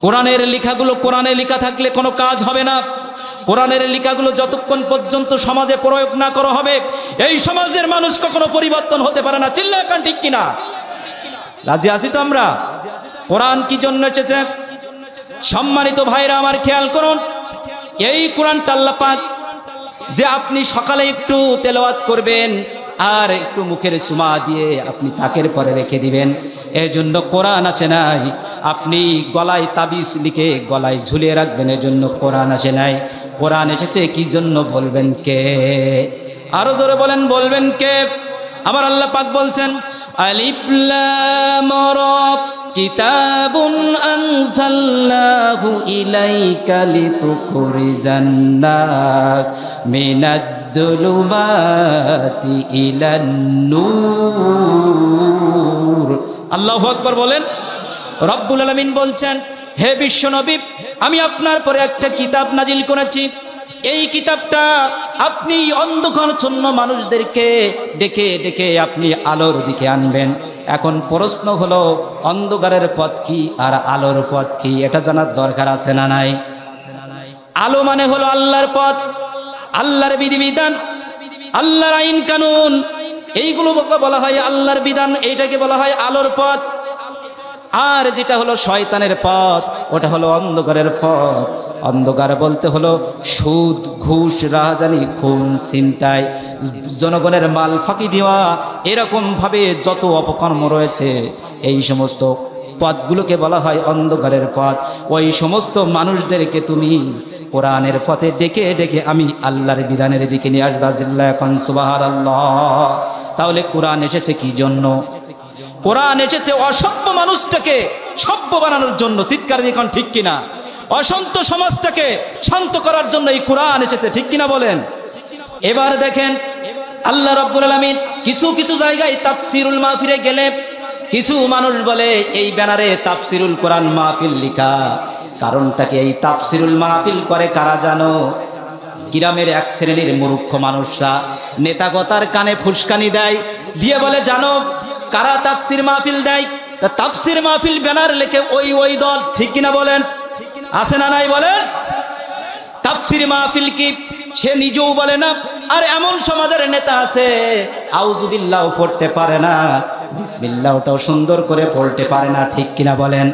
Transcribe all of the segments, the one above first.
কোরআনের লেখাগুলো কোরআনে লেখা থাকলে কোনো কাজ হবে না। কোরআনের লেখাগুলো যতক্ষণ পর্যন্ত সমাজে প্রয়োগ না করা হবে, এই সমাজের মানুষ কখনো পরিবর্তন হতে পারে না। চিল্লায় কান ঠিক কিনা? রাজি আছি তো আমরা? কোরআন কি জন্য এসেছে? সম্মানিত ভাইরা আমার খেয়াল করুন, এই কোরআনটা আল্লাহ পাক যে আপনি সকালে একটু তেলাওয়াত করবেন আর একটু মুখের চুমা দিয়ে আপনি তাকের পরে রেখে দিবেন, এই জন্য কোরআন আছে নাই। আপনি গলায় তাবিজ লিখে গলায় ঝুলিয়ে রাখবেন, এই জন্য কোরআন আসে নাই। কোরআন এসেছে কি জন্য বলবেন কে? আরো জোরে বলেন, বলবেন কে? আমার আল্লাহ পাক বলছেন, আলিফ লাম রা কিতাবুন আনজালনাহু ইলাইকা লিতুখরিজান নাস মিনাজ-যুলুমাতি ইলান নূর। আল্লাহু আকবার বলেন। রব্বুল আলামিন বলছেন, হে বিশ্বনবী, আমি আপনার পরে একটা কিতাব নাজিল করেছি। এই কিতাবটা আপনি অন্ধকারচ্ছন্ন মানুষদেরকে ডেকে ডেকে আপনি আলোর দিকে আনবেন। এখন প্রশ্ন হলো, অন্ধকারের পথ কি আর আলোর পথ কি? এটা জানার দরকার আছে না নাই? আলো মানে হলো আল্লাহর পথ, আল্লাহর বিধিবিধান, আল্লাহর আইন কানুন, এইগুলো বলা হয় আল্লাহর বিধান, এইটাকে বলা হয় আলোর পথ। আর যেটা হলো শয়তানের পথ, ওটা হলো অন্ধকারের পথ। অন্ধকার বলতে হলো সুদ, ঘুষ, রাহাজানি, খুন, ছিনতাই, জনগণের মাল ফাঁকি দেওয়া, এরকম ভাবে যত অপকর্ম রয়েছে, এই সমস্ত পথগুলোকে বলা হয় অন্ধকারের পথ। ওই সমস্ত মানুষদেরকে তুমি কোরআনের পথে ডেকে ডেকে আমি আল্লাহর বিধানের দিকে নিয়ে আসবা। জিল্লা এখন সুবহানাল্লাহ। তাহলে কোরআন এসেছে কি জন্য? কোরআন এসেছে অসভ্য মানুষটাকে সভ্য বানানোর জন্য। চিৎকার দিয়ে এখন ঠিক কিনা? অশান্ত সমাজটাকে শান্ত করার জন্য এই কোরআন এসেছে, ঠিক কিনা বলেন? এবার দেখেন, আল্লাহ রাব্বুল আলামিন কিছু কিছু জায়গায় তাফসিরুল মাহফিলে গেলে কিছু মানুষ বলে এই ব্যানারে তাফসিরুল কোরআন মাহফিল লেখা। কারণটাকে এই তাফসিরুল মাহফিল করে কারা জানো? গ্রামের এক শ্রেণীর মূর্খ মানুষরা নেতাগতার কানে ফুসকানি দেয়, দিয়ে বলে, জানো কারা তাফসির মাহফিল দেয়? তাফসির মাহফিল ব্যানার লেখে ওই দল, ঠিক কিনা বলেন? আছে না নাই বলেন? তাফসির মাহফিল কি সে নিজেও বলে না, আর এমন সমাজের নেতা আছে আউযুবিল্লাহ পড়তে পারে না, বিসমিল্লাহটাও সুন্দর করে পড়তে পারে না, ঠিক কিনা বলেন?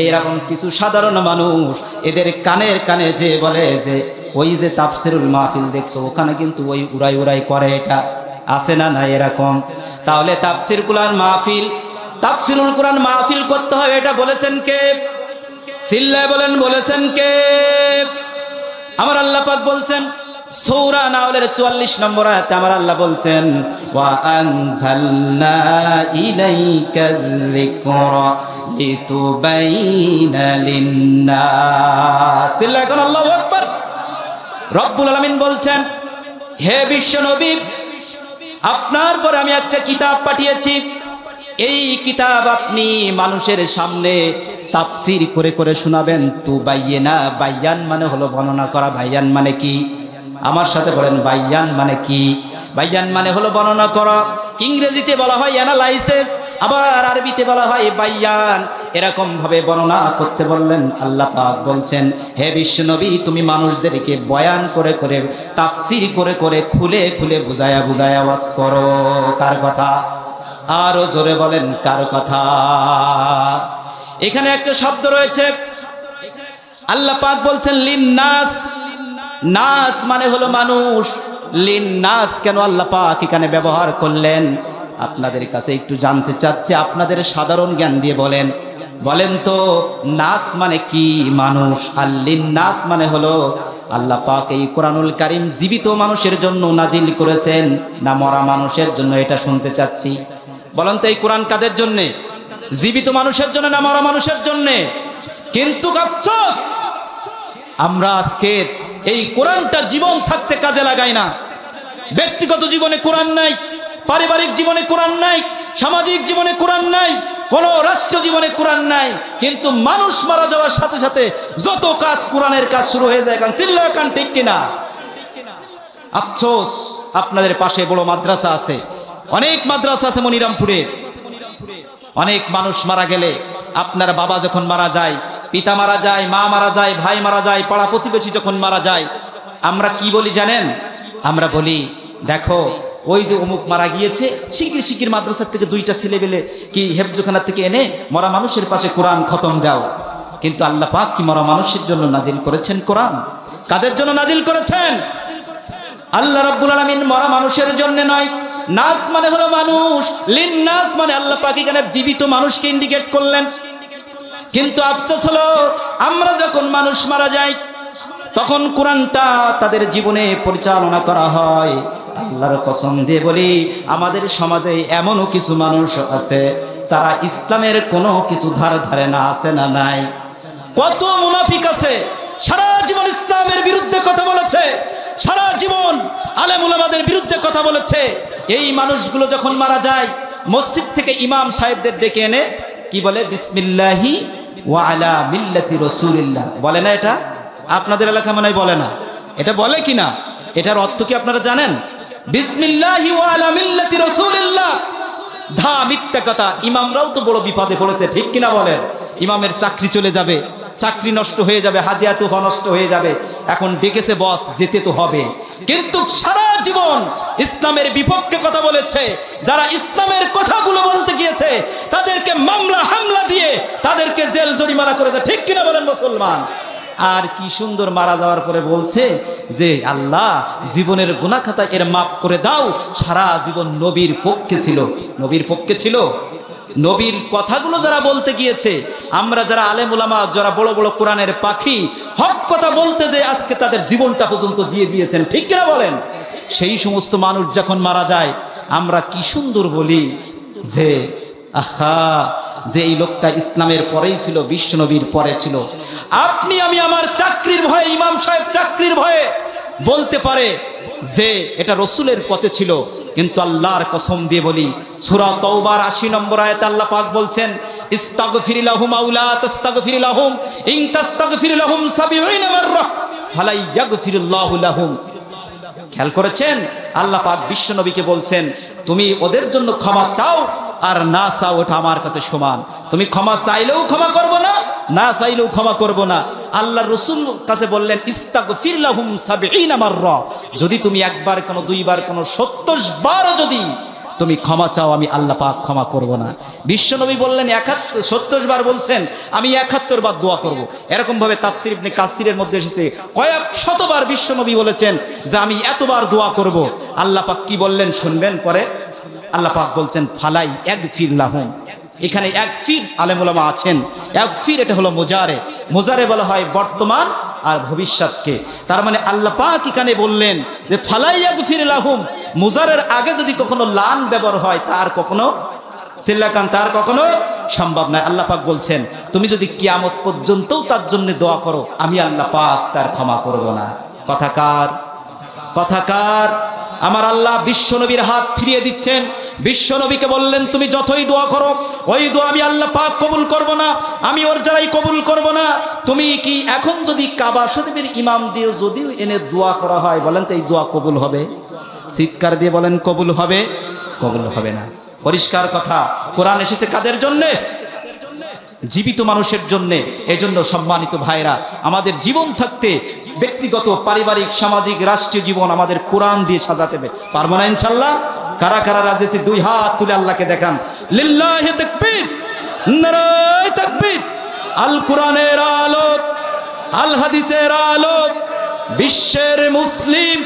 এইরকম কিছু সাধারণ মানুষ এদের কানের কানে যে বলে যে ওই যে তাফসিরুল মাহফিল দেখছো, ওখানে কিন্তু ওই উড়াই উড়াই করে। এটা আছে না নাই এরকম? তাহলে তাফসিরুল কোরআন মাহফিল, তাফসিরুল কোরআন মাহফিল করতে হবে, এটা বলেছেন কে? চিল্লায় বলেন, বলেছেন কে? আমার আল্লাহ পাক বলছেন সূরা নাহলের 44 নম্বর আয়াতে আমার আল্লাহ বলছেন, ওয়া আনজালনা ইলাইকাল যিকরা লিতুবাইনা লিন-নাস। চিল্লায় এখন আল্লাহু আকবার। রব্বুল আলামিন বলছেন, হে বিশ্বনবী, আপনার পরে আমি একটা কিতাব পাঠিয়েছি। এই কিতাব আপনি মানুষের সামনে তাফসীর করে করে শোনাবেন। তুবাইয়িনা, বায়ান মানে হলো বর্ণনা করা। বায়ান মানে কি? আমার সাথে বলেন, বায়ান মানে কি? বায়ান মানে হলো বর্ণনা করা। ইংরেজিতে বলা হয় অ্যানালাইসিস, আবার আরবিতে বলা হয় বায়ান। এরকম ভাবে বর্ণনা করতে বললেন। আল্লাহ পাক বলছেন, হে বিশ্বনবী, তুমি মানুষদেরকে বয়ান করে করে, তাফসীর করে করে, খুলে খুলে বুঝায়া বুঝায়া ওয়াজ করো। কার কথা? আরো জোরে বলেন, কার কথা? এখানে একটা শব্দ রয়েছে, আল্লাহ পাক বলছেন লিন-নাস। নাস মানে হলো মানুষ। লিন-নাস কেন আল্লাহ পাক এখানে ব্যবহার করলেন? আপনাদের কাছে একটু জানতে চাচ্ছে, আপনাদের সাধারণ জ্ঞান দিয়ে বলেন, বলেন তো নাস মানে কি? মানুষ। আর লিন-নাস মানে হলো, আল্লাহ পাক এই কোরআনুল কারীম জীবিত মানুষের জন্য নাজিল করেছেন না মরা মানুষের জন্য? এটা শুনতে চাচ্ছি। বলেন তো এই কোরআন কাদের জন্যে? জীবিত মানুষের জন্য না মরা মানুষের জন্যে? কিন্তু আফসোস, আমরা আজকে এই কোরআনটা জীবন থাকতে কাজে লাগাই না। ব্যক্তিগত জীবনে কোরআন নাই, পারিবারিক জীবনে কোরআন নাই, সামাজিক জীবনে কোরআন নাই, কোন রাষ্ট্র জীবনে কোরআন নাই। কিন্তু মানুষ মারা যাওয়ার সাথে সাথে যত কাজ, কোরআনের কাজ শুরু হয়ে যায়। কারণ চিল্লায় কান ঠিক কিনা? আফসোস, আপনাদের পাশে বড় মাদ্রাসা আছে, অনেক মাদ্রাসা আছে মনিরামপুরে। অনেক মানুষ মারা গেলে, আপনার বাবা যখন মারা যায় পিতা মারা যায়, মা মারা যায়, ভাই মারা যায়, পাড়া প্রতিবেশী যখন মারা যায়, আমরা কি বলি জানেন? আমরা বলি, দেখো ওই যে অমুক মারা গিয়েছে, শিগগির শিগগির মাদ্রাসার থেকে 2টা ছেলেবেলে কি হেফজখানা থেকে এনে মরা মানুষের পাশে কোরআন খতম দাও। কিন্তু আল্লাহ পাক কি মরা মানুষের জন্য নাজিল করেছেন কোরআন? কাদের জন্য নাজিল করেছেন? আল্লাহ রাব্বুল আলামিন মরা মানুষের জন্য নয়। নাস মানে হলো মানুষ, লিন নাস মানে আল্লাহ পাক এখানে জীবিত মানুষকে ইন্ডিকেট করলেন। কিন্তু আফসোস হলো, আমরা যখন মানুষ মারা যায় তখন কোরআনটা তাদের জীবনে পরিচালনা করা হয়। আল্লাহর কসম দিয়ে বলি, আমাদের সমাজে এমনও কিছু মানুষ আছে তারা ইসলামের কোনো কিছু ধারে না, আছে না নাই? কত মুনাফিক আছে, সারা জীবন ইসলামের বিরুদ্ধে কথা বলেছে, সারা জীবন আলেম উলামাদের বিরুদ্ধে কথা বলেছে। এই মানুষগুলো যখন মারা যায়, মসজিদ থেকে ইমাম সাহেবদের ডেকে এনে কি বলে? বিসমিল্লাহি ওয়া আলা মিল্লাতি রাসূলিল্লাহ বলে না? এটা আপনাদের এলাকা মনে হয় বলে না, এটা বলে কি না? এটার অর্থ কি আপনারা জানেন? বিসমিল্লাহি ওয়া আলা মিল্লাতি রাসূলিল্লাহ ধা মিথ্যা কথা। ইমামরাও তো বড় বিপদে পড়েছে, ঠিক কিনা বলেন? ইমামের চাকরি চলে যাবে, চাকরি নষ্ট হয়ে যাবে, হাদিয়া তোফা নষ্ট হয়ে যাবে। এখন ডেকেছে বস, যেতে তো হবে। কিন্তু সারা জীবন ইসলামের বিপক্ষে কথা বলেছে, যারা ইসলামের কথাগুলো বলতে গিয়েছে তাদেরকে মামলা হামলা দিয়ে তাদেরকে জেল জরিমানা করেছে, ঠিক কিনা বলেন মুসলমান? আর কি সুন্দর মারা যাওয়ার পরে বলছে যে আল্লাহ জীবনের গুনাহ খাতা এর মাফ করে দাও। সারা জীবন নবীর পক্ষে ছিল, নবীর পক্ষে ছিল। নবীর কথাগুলো যারা বলতে গিয়েছে, আমরা যারা আলেম উলামা, যারা বড় বড় কোরআনের পাখি, হক কথা বলতে যে আজকে তাদের জীবনটা পর্যন্ত দিয়ে দিয়েছেন, ঠিক কিনা বলেন? সেই সমস্ত মানুষ যখন মারা যায়, আমরা কি সুন্দর বলি যে আহা, যে এই লোকটা ইসলামের পরেই ছিল, বিশ্ব নবীর পরে ছিল। আপনি আমি আমার চাকরির ভয়ে, ইমাম সাহেব চাকরির ভয়ে বলতে পারে যে এটা রসুলের পথে ছিল, কিন্তু আল্লাহর কসম দিয়ে বলি, সূরা তাওবার 80 নম্বর আয়াতে আল্লাহ পাক বলছেন, ইস্তাগফির লাহুম আও লা তাস্তাগফির লাহুম ইন তাস্তাগফির লাহুম 70 মাররা ফালা ইয়াগফিরুল্লাহু লাহুম। খেয়াল করেছেন? আল্লাহ পাক বিশ্ব নবীকে বলছেন, তুমি ওদের জন্য ক্ষমা চাও আর না চাও, ওটা আমার কাছে সমান। তুমি ক্ষমা চাইলেও ক্ষমা করব না, না চাইলেও ক্ষমা করব না। আল্লাহ রসুল কাছে বললেন, ইস্তাগফির লাহুম 70 মাররা, যদি তুমি একবার কোনো, দুইবার কোনো, 70 বারও যদি তুমি ক্ষমা চাও, আমি আল্লাহ পাক ক্ষমা করব না। বিশ্বনবী বললেন 70 বার বলছেন, আমি 71 বার দোয়া করব। এরকম ভাবে তাফসীর ইবনে কাসিরের মধ্যে এসেছে, কয়েক শতবার বিশ্বনবী বলেছেন যে আমি এতবার দোয়া করব। আল্লাহ পাক কি বললেন শুনবেন পরে? আল্লাহ পাক বলছেন, ফালাই ইয়াগফির লাহুম। এখানে ইয়াগফির আলেম উলামা আছেন, ইয়াগফির এটা হলো মুজারে, মুজারে বলা হয় বর্তমান আর ভবিষ্যৎকে। তার মানে আল্লাহ পাক এখানে বললেন যে ফালাই ইয়াগফির লাহুম। মুজারের আগে যদি কখনো লান ব্যবহার হয়, তার কখনো সিল্লাকান, তার কখনো সম্ভব নয়। আল্লাহ পাক বলছেন, তুমি যদি কিয়ামত পর্যন্তও তার জন্য দোয়া করো, আমি আল্লাহ পাক তার ক্ষমা করব না। কথাকার, কথাকার। আমার আল্লাহ বিশ্বনবীর হাত ফিরিয়ে দিচ্ছেন। বিশ্বনবীকে বললেন, তুমি যতই দোয়া করো, ওই দোয়া আমি আল্লাহ পাক কবুল করব না, আমি ওর যারাই কবুল করব না। তুমি কি এখন যদি কাবা শরীফের ইমাম দিয়ে যদি এনে দোয়া করা হয়, বলেন তো এই দোয়া কবুল হবে? চিৎকার দিয়ে বলেন, কবুল হবে? কবুল হবে না। পরিষ্কার কথা। কোরআন এসেছে কাদের জন্যে? জীবিত মানুষের জন্য। এজন্য সম্মানিত ভাইরা, আমাদের জীবন থাকতে ব্যক্তিগত, পারিবারিক, সামাজিক, রাষ্ট্রীয় জীবন আমাদের কোরআন দিয়ে সাজাতে হবে। পারবো না ইনশাল্লাহ? কারা কারা রাজি আছি? 2 হাত তুলে আল্লাহকে দেখান। লিল্লাহি তাকবীর, নারায়ে তাকবীর। আল কোরআনের আলো, আল হাদিসের আলো, বিশ্বের মুসলিম,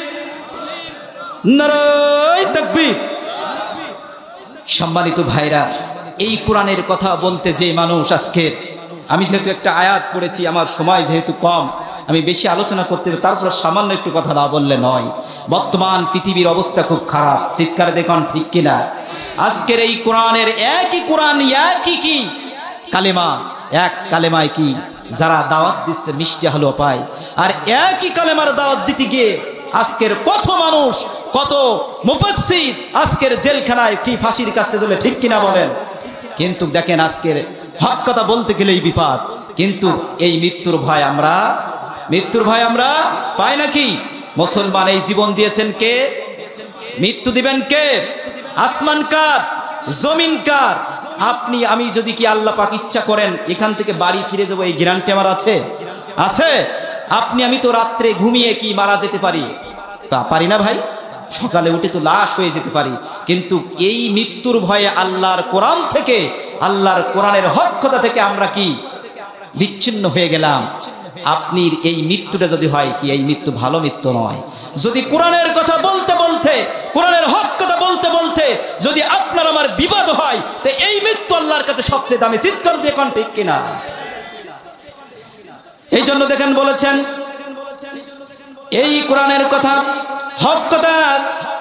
নারায়ে তাকবীর। সম্মানিত ভাইরা, এই কোরআনের কথা বলতে যে মানুষ আজকে, আমি যেহেতু একটা আয়াত পড়েছি, আমার সময় যেহেতু কম, আমি বেশি আলোচনা করতে হবে, তারপর সামান্য একটু কথা না বললে নয়। বর্তমান পৃথিবীর অবস্থা খুব খারাপ, চিৎকার দেখুন, ঠিক কিনা? আজকের এই কোরআনের একই কোরআন, একই কি কালেমা, এক কালেমায় কি যারা দাওয়াত দিচ্ছে মিষ্টি হলো পায়, আর একই কালেমার দাওয়াত দিতে গিয়ে আজকের কত মানুষ, কত মুফাসসির আজকের জেলখানায় কি ফাঁসির কাছে চলে, ঠিক কিনা বলেন? কিন্তু দেখেন, আজকের হক কথা বলতে গেলেই বিপদ। কিন্তু এই মৃত্যুর ভয় আমরা, মৃত্যুর ভয় আমরা পাই নাকি? মুসলমান এই জীবন দিয়েছেন কে? মৃত্যু দিবেন কে? আসমান কার? জমিন কার? আপনি আমি যদি কি আল্লাহ পাক ইচ্ছা করেন এখান থেকে বাড়ি ফিরে যাবো, এই গ্যারান্টি আমার আছে? আছে? আপনি আমি তো রাত্রে ঘুমিয়ে কি মারা যেতে পারি? তা পারি না ভাই? সকালে উঠে তো লাশ হয়ে যেতে পারি। কিন্তু এই মৃত্যুর ভয়ে আল্লাহর কোরআন থেকে, আল্লাহর কোরআনের হক কথা থেকে আমরা কি বিচ্ছিন্ন হয়ে গেলাম। আপনি এই মৃত্যুটা যদি হয় কি, এই মৃত্যু ভালো মৃত্যু নয়। যদি কোরআনের কথা বলতে বলতে, কোরআনের হক কথা বলতে বলতে যদি আপনার আমার বিবাদ হয়, তো এই মৃত্যু আল্লাহর কাছে সবচেয়ে দামি। চিৎকার দিয়ে কোন ঠিক কিনা? এই জন্য দেখেন বলেছেন এই কোরআনের কথা, হক কথা,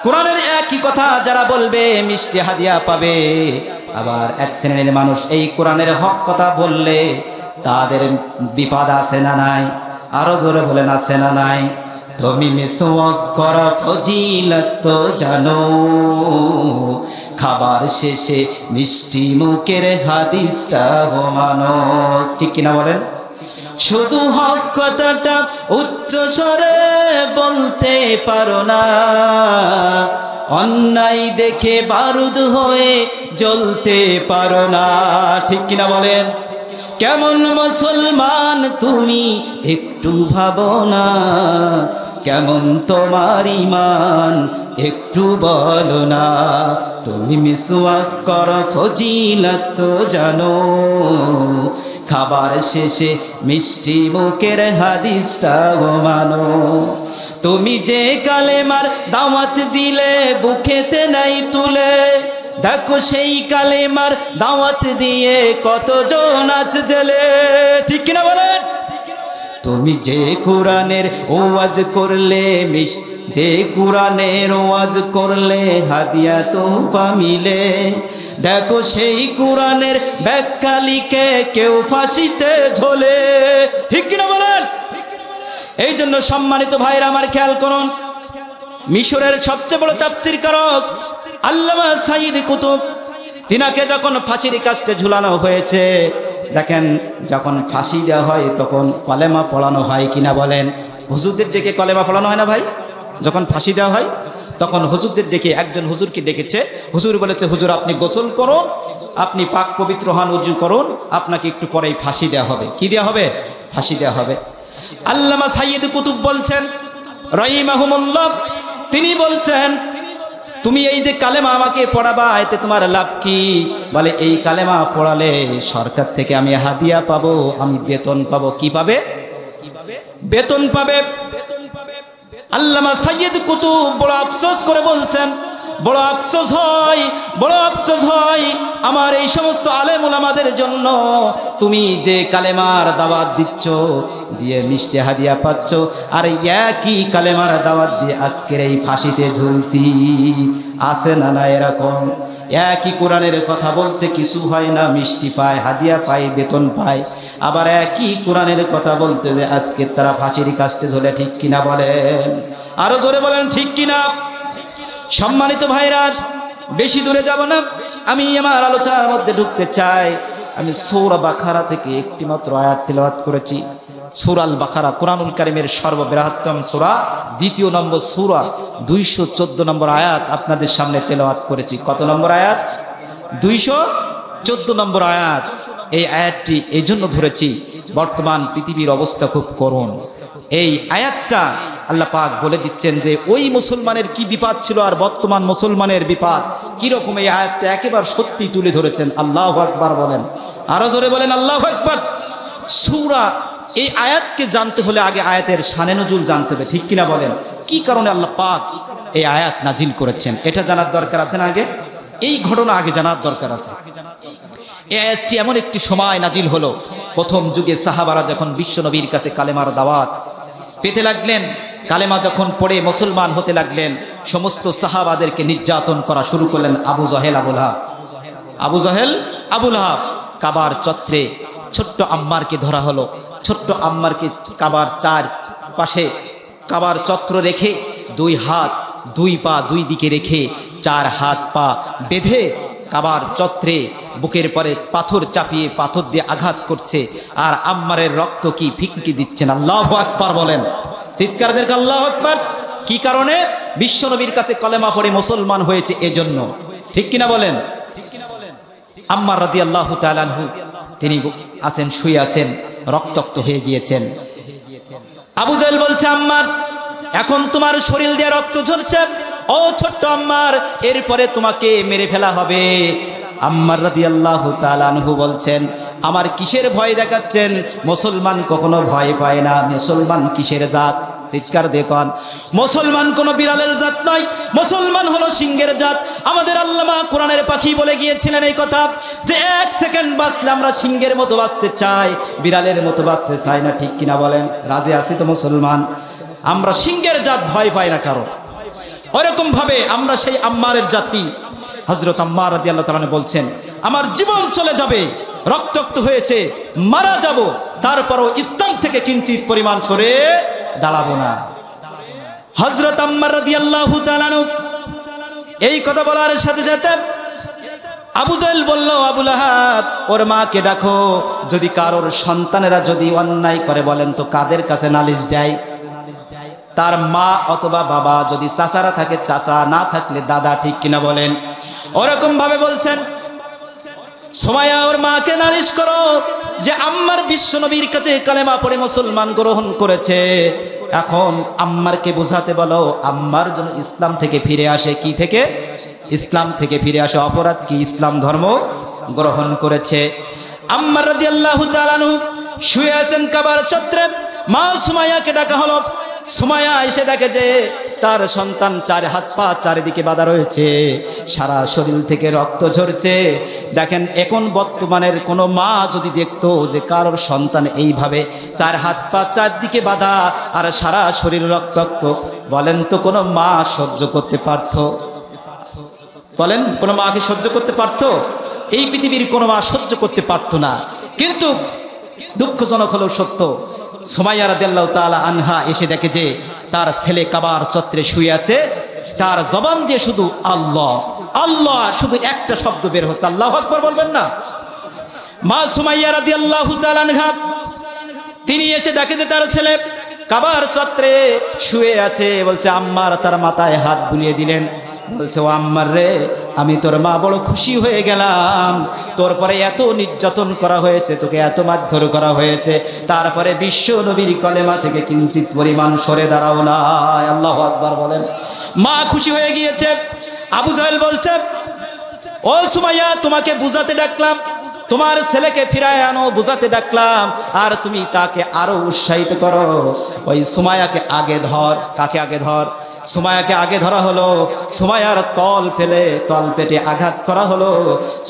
কোরআনের একই কথা যারা বলবে মিষ্টি হাদিয়া পাবে। আবার এক শ্রেণীর মানুষ এই কোরআনের হক কথা বললে তাদের বিপদ আছে না নাই? আরো জোরে বলেন আছে না নাই? তুমি মিসওয়াক করা ফজিলত তো জানো, খাবার শেষে মিষ্টি মুখের হাদিসটা মানো। ঠিক কিনা বলেন? শুধু হক কথাটা উচ্চ স্বরে বলতে পারো না, অন্যায় দেখে বারুদ হয়ে জ্বলতে পারো না। ঠিক কিনা বলেন? কেমন মুসলমান তুমি একটু ভাবো না, কেমন তোমার ঈমান একটু বলো না। তুমি মিসওয়াক করো ফজিলত তো জানো, খাবার শেষে মিষ্টি মুখের হাদিসটা মানো। তুমি যে কালেমার দাওয়াত দিলে বুকেতে নাই তুলে, দেখো সেই কালেমার দাওয়াত দিয়ে কতজন আছে জেলে। ঠিক কিনা বলেন? তুমি যে কোরআনের ওয়াজ করলে, যে কোরআনের ওয়াজ করলে হাদিয়া তোহফা মিলে, দেখো সেই কোরআনের ব্যাখ্যা লিখে কেউ ফাঁসিতে ঝোলে। ঠিক কিনা বলেন? এই জন্য সম্মানিত ভাইরা আমার খেয়াল করুন, মিশরের সবচেয়ে বড় তাফসীরকারক আল্লামা সাইয়্যিদ কুতুব, তিনাকে যখন ফাঁসির কাস্টে ঝুলানো হয়েছে, দেখেন যখন ফাঁসি দেওয়া হয় তখন কলেমা পড়ানো হয় কিনা বলেন? হুজুরদের ডেকে কলেমা পড়ানো হয় না ভাই? যখন ফাঁসি দেওয়া হয় তখন হুজুরদের ডেকে, একজন হুজুরকে ডেকেছে, হুজুর বলেছে হুজুর আপনি গোসল করুন, আপনি পাক পবিত্র হন, উজু করুন, আপনাকে একটু পরেই ফাঁসি দেওয়া হবে। কি দেওয়া হবে? ফাঁসি দেওয়া হবে। আল্লামা সাইয়্যিদ কুতুব বলছেন রাহিমাহুমুল্লাহ, তিনি বলছেন তুমি এই যে কালেমা আমাকে পড়াবা এতে তোমার লাভ কি? বলে এই কালেমা পড়ালে সরকার থেকে আমি হাদিয়া পাবো, আমি বেতন পাবো। কি পাবে? বেতন পাবে। আল্লামা সাইয়্যিদ কুতুব বড় আফসোস করে বলছেন, বড় আফসোস হয়, বড় আফসোস হয় আমার এই সমস্ত আলেম উলামাদের জন্য। তুমি যে কালেমার দাওয়াত দিচ্ছ, দিয়ে মিষ্টি হাদিয়া পাচ্ছ, আর একই কালেমার দাওয়াত দিয়ে আজকের এই ফাঁসিতে ঝুলছি। আছে না না এরকম? একই কোরআনের কথা বলছে, কিছু হয় না, মিষ্টি পায়, হাদিয়া পায়, বেতন পায়। আবার একই কোরআনের কথা বলতে যে আজকে তারা ফাঁসির কাস্টে ঝোলে। ঠিক কিনা বলেন? আরো জোরে বলেন ঠিক কিনা? সম্মানিত ভাইরা, বেশি দূরে যাব না, আমি আমার আলোচনার মধ্যে ঢুকতে চাই। আমি সূরা বাকারা থেকে একটি মাত্র আয়াত তেলাওয়াত করেছি। সূরা আল বাকারা কোরআনুল কারীমের সর্ববৃহত্তম সূরা, দ্বিতীয় নম্বর সূরা, 214 নম্বর আয়াত আপনাদের সামনে তেলাওয়াত করেছি। কত নম্বর আয়াত? 214 নম্বর আয়াত। এই আয়াতটি এই জন্য ধরেছি, বর্তমান পৃথিবীর অবস্থা খুব করুণ। এই আয়াতটা আল্লাহ পাক বলে দিচ্ছেন যে ওই মুসলমানের কি বিপদ ছিল আর বর্তমান মুসলমানের বিপদ কিরকম। এই আয়াতটা একেবারে সত্যি তুলে ধরেছেন। আল্লাহু আকবার বলেন, আরো জোরে বলেন আল্লাহু আকবার। সূরা, এই আয়াতকে জানতে হলে আগে আয়াতের শানে নুজুল জানতে হবে। ঠিক কিনা বলেন? কি কারণে আল্লাহ পাক এই আয়াত নাজিল করেছেন এটা জানার দরকার আছে না? আগে এই ঘটনা আগে জানার দরকার আছে। এই আয়াতটি এমন একটি সময় নাজিল হলো, প্রথম যুগে সাহাবারা যখন বিশ্ব নবীর কাছে কালেমার দাওয়াত পেতে লাগলেন, কালেমা যখন পড়ে মুসলমান হতে লাগলেন, সমস্ত সাহাবাদেরকে নির্যাতন করা শুরু করলেন আবু জহেল, আবুল হাব। আবু জহেল, আবুল হাব কাবার চত্রে ছোট্ট আম্মারকে ধরা হলো। ছোট্ট আম্মারকে কাবার চার পাশে কাবার চত্র রেখে, দুই হাত দুই পা দুই দিকে রেখে, চার হাত পা বেঁধে কাবার চত্রে বুকের পরে পাথর চাপিয়ে পাথর দিয়ে আঘাত করছে, আর আম্মারের রক্ত কি ফিকফিকি দিচ্ছেন। আল্লাহু আকবার বলেন, চিৎকার দেন আল্লাহু আকবার। কি কারণে? বিশ্বনবীর কাছে কলেমা পড়ে মুসলমান হয়েছে এজন্য। ঠিক কিনা বলেন? আম্মার রাদিয়াল্লাহু তাআলা আনহু তিনি আছেন, শুয়ে আছেন, রক্তাক্ত হয়ে গিয়েছেন। আবু জাহেল বলছে, আম্মার এখন তোমার শরীর দিয়ে রক্ত ঝরছে, ও ছোট্ট আম্মার, এরপরে তোমাকে মেরে ফেলা হবে। আম্মার রাদিয়াল্লাহু তাআলা আনহু বলছেন, আমার কিসের ভয় দেখাচ্ছেন? মুসলমান কখনো ভয় পায় না। মুসলমান কিসের জাত? চিৎকার দেখুন, মুসলমান কোনো বিড়ালের জাত নয়, মুসলমান হলো সিংহের জাত। আমাদের আল্লামা কোরআনের পাখি বলে গিয়েছিলেন এই কথা, যে এক সেকেন্ড বাঁচলে আমরা সিংহের মতো বাঁচতে চাই, বিড়ালের মতো বাঁচতে চাই না। ঠিক কিনা বলেন? রাজি আছি তো মুসলমান? আমরা সিংহের জাত, ভয় পাই না কারো। ওরকম ভাবে আমরা সেই আম্মারের জাতি। হযরত আম্মার রাদিয়াল্লাহু তাআলা বলছেন, আমার জীবন চলে যাবে, রক্তাক্ত হয়েছে, মারা যাব, তারপরও ইসলাম থেকে কিঞ্চিত পরিমাণ সরে দাঁড়াবো না। হযরত আম্মার রাদিয়াল্লাহু তাআলা এই কথা বলার সাথে সাথে আবু জাহেল বলল, আবু লাহাব, ওর মাকে ডাকো। যদি কারোর সন্তানেরা যদি অন্যায় করে, বলেন তো কাদের কাছে নালিশ দেয়? তার মা অথবা বাবা, যদি চাচারা থাকে চাচা, না থাকলে দাদা। ঠিক কিনা বলেন? ওরকম ভাবে বলছেন, সুমাইয়া ওর মাকে নালিশ করো যে আম্মার বিশ্ব নবীর কাছে কালেমা পড়ে মুসলমান গ্রহণ করেছে। এখন আম্মারকে বোঝাতে বলো, আম্মার জন্য ইসলাম থেকে ফিরে আসে। কি থেকে? ইসলাম থেকে ফিরে আসে। অপরাধ কি? ইসলাম ধর্ম গ্রহণ করেছে। আম্মার রাদিয়াল্লাহু তাআলা আনহু শুয়ে আছেন কাবার চত্বরে। মা সুমাইয়াকে ডাকা হলো। সুমাইয়া এসে দেখে যে তার সন্তান চার হাত পা চারিদিকে বাঁধা রয়েছে, সারা শরীর থেকে রক্ত ঝরছে। দেখেন, এখন বর্তমানের কোনো মা যদি দেখতো যে কারোর সন্তান এইভাবে চার হাত পা চারদিকে বাঁধা আর সারা শরীর রক্তাক্ত, বলেন তো কোনো মা সহ্য করতে পারত? বলেন, কোনো মাকে সহ্য করতে পারত? এই পৃথিবীর কোনো মা সহ্য করতে পারত না। কিন্তু দুঃখজনক হলো সত্য, সুমাইয়া রাদিয়াল্লাহু তাআলা আনহা এসে দেখে যে তার ছেলে কাবার চত্বরে শুয়ে আছে। তার জবান দিয়ে শুধু আল্লাহ আল্লাহ, শুধু একটা শব্দ বের হচ্ছে, আল্লাহু আকবার। বলবেন না? মা সুমাইয়া রাদিয়াল্লাহু তাআলা আনহা তিনি এসে দেখে যে তার ছেলে কাবার চত্বরে শুয়ে আছে। বলছে, আম্মার তার মাথায় হাত বুলিয়ে দিলেন। বলছে, ও আম্মার রে, আমি তোর মা বড় খুশি হয়ে গেলাম। তোর পরে এত নির্যাতন করা হয়েছে, তোকে এত মারধর করা হয়েছে, তারপরে বিশ্ব নবীর কলেমা থেকে কিঞ্চিত পরিমাণ সরে দাঁড়াও না। আল্লাহু আকবার বলেন। মা খুশি হয়ে গিয়েছে। আবু জাহেল বলছে, ও সুমাইয়া, তোমাকে বুঝাতে ডাকলাম, তোমার ছেলেকে ফিরায় আনো, বুঝাতে ডাকলাম, আর তুমি তাকে আরো উৎসাহিত করো। ওই সুমাইয়াকে আগে ধর। কাকে আগে ধর? সুমাইয়াকে আগে ধরা হলো। সুমাইয়ার তল ফেলে তল পেটে আঘাত করা হলো।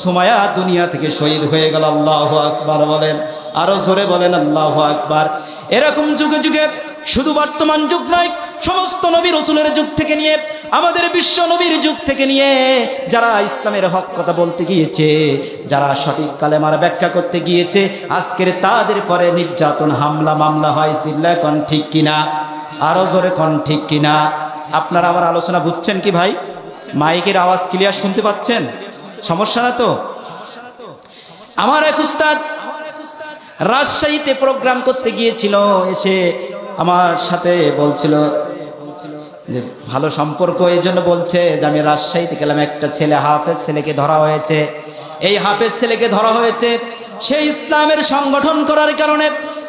সুমাইয়া দুনিয়া থেকে শহীদ হয়ে গেল। আল্লাহু আকবার বলেন। আরো জোরে বলেন আল্লাহু আকবার। এরকম যুগে যুগে, শুধু বর্তমান যুগ নয়, সমস্ত নবী রাসূলের যুগ থেকে নিয়ে আমাদের বিশ্ব নবীর যুগ থেকে নিয়ে যারা ইসলামের হক কথা বলতে গিয়েছে, যারা সঠিক কালেমার ব্যাখ্যা করতে গিয়েছে, আজকের তাদের পরে নির্যাতন, হামলা, মামলা হয়। চিল্লায় কোন ঠিক কিনা? আরো জোরে কোন ঠিক কিনা? আপনারা আমার আলোচনা বুঝছেন কি ভাই? মাইকের আওয়াজ ক্লিয়ার শুনতে পাচ্ছেন? সমস্যা না তো? আমার এক উস্তাদ রাজশাহীতে প্রোগ্রাম করতে গিয়েছিল, এসে আমার সাথে বলছিল যে ভালো সম্পর্ক, এই জন্য বলছে যে আমি রাজশাহীতে গেলাম, একটা ছেলে, হাফেজ ছেলেকে ধরা হয়েছে। এই হাফেজ ছেলেকে ধরা হয়েছে, সে ইসলামের সংগঠন করার কারণে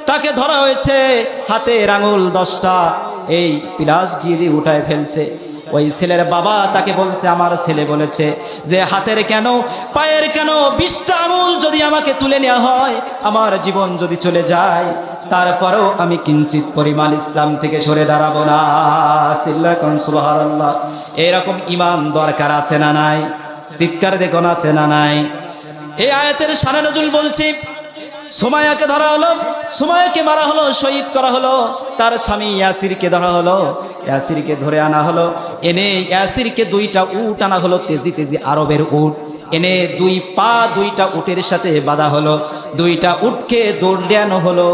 তাকে ধরা হয়েছে। হাতের আঙুল 10টা এই পিলাস দিয়ে উঠায় ফেলছে। ওই ছেলের বাবা তাকে বলছে, আমার ছেলে বলেছে যে হাতের কেন, পায়ের কেন, 20টা আঙুল যদি আমাকে তুলে নেওয়া হয়, আমার জীবন যদি চলে যায়, তারপরেও আমি কিঞ্চিত পরিমাণ ইসলাম থেকে সরে দাঁড়াবো না। সুবহানাল্লাহ। এরকম ঈমান দরকার আছে না নাই? চিৎকার দেখুন, আছে না নাই? এই আয়াতের শানে নজুল বলছি, সুমাইয়াকে ধরা হলো, সুমাইয়াকে মারা হলো, শহীদ করা হলো। তার স্বামী ইয়াসিরকে ধরা হলো, ইয়াসিরকে ধরে আনা হলো। এনে ইয়াসিরকে 2টা উট আনা হলো, তেজি তেজি আরবের উট। এনে 2 পা 2টা উটের সাথে বাঁধা হলো। 2টা উটকে দৌড় দেওয়ানো হলো।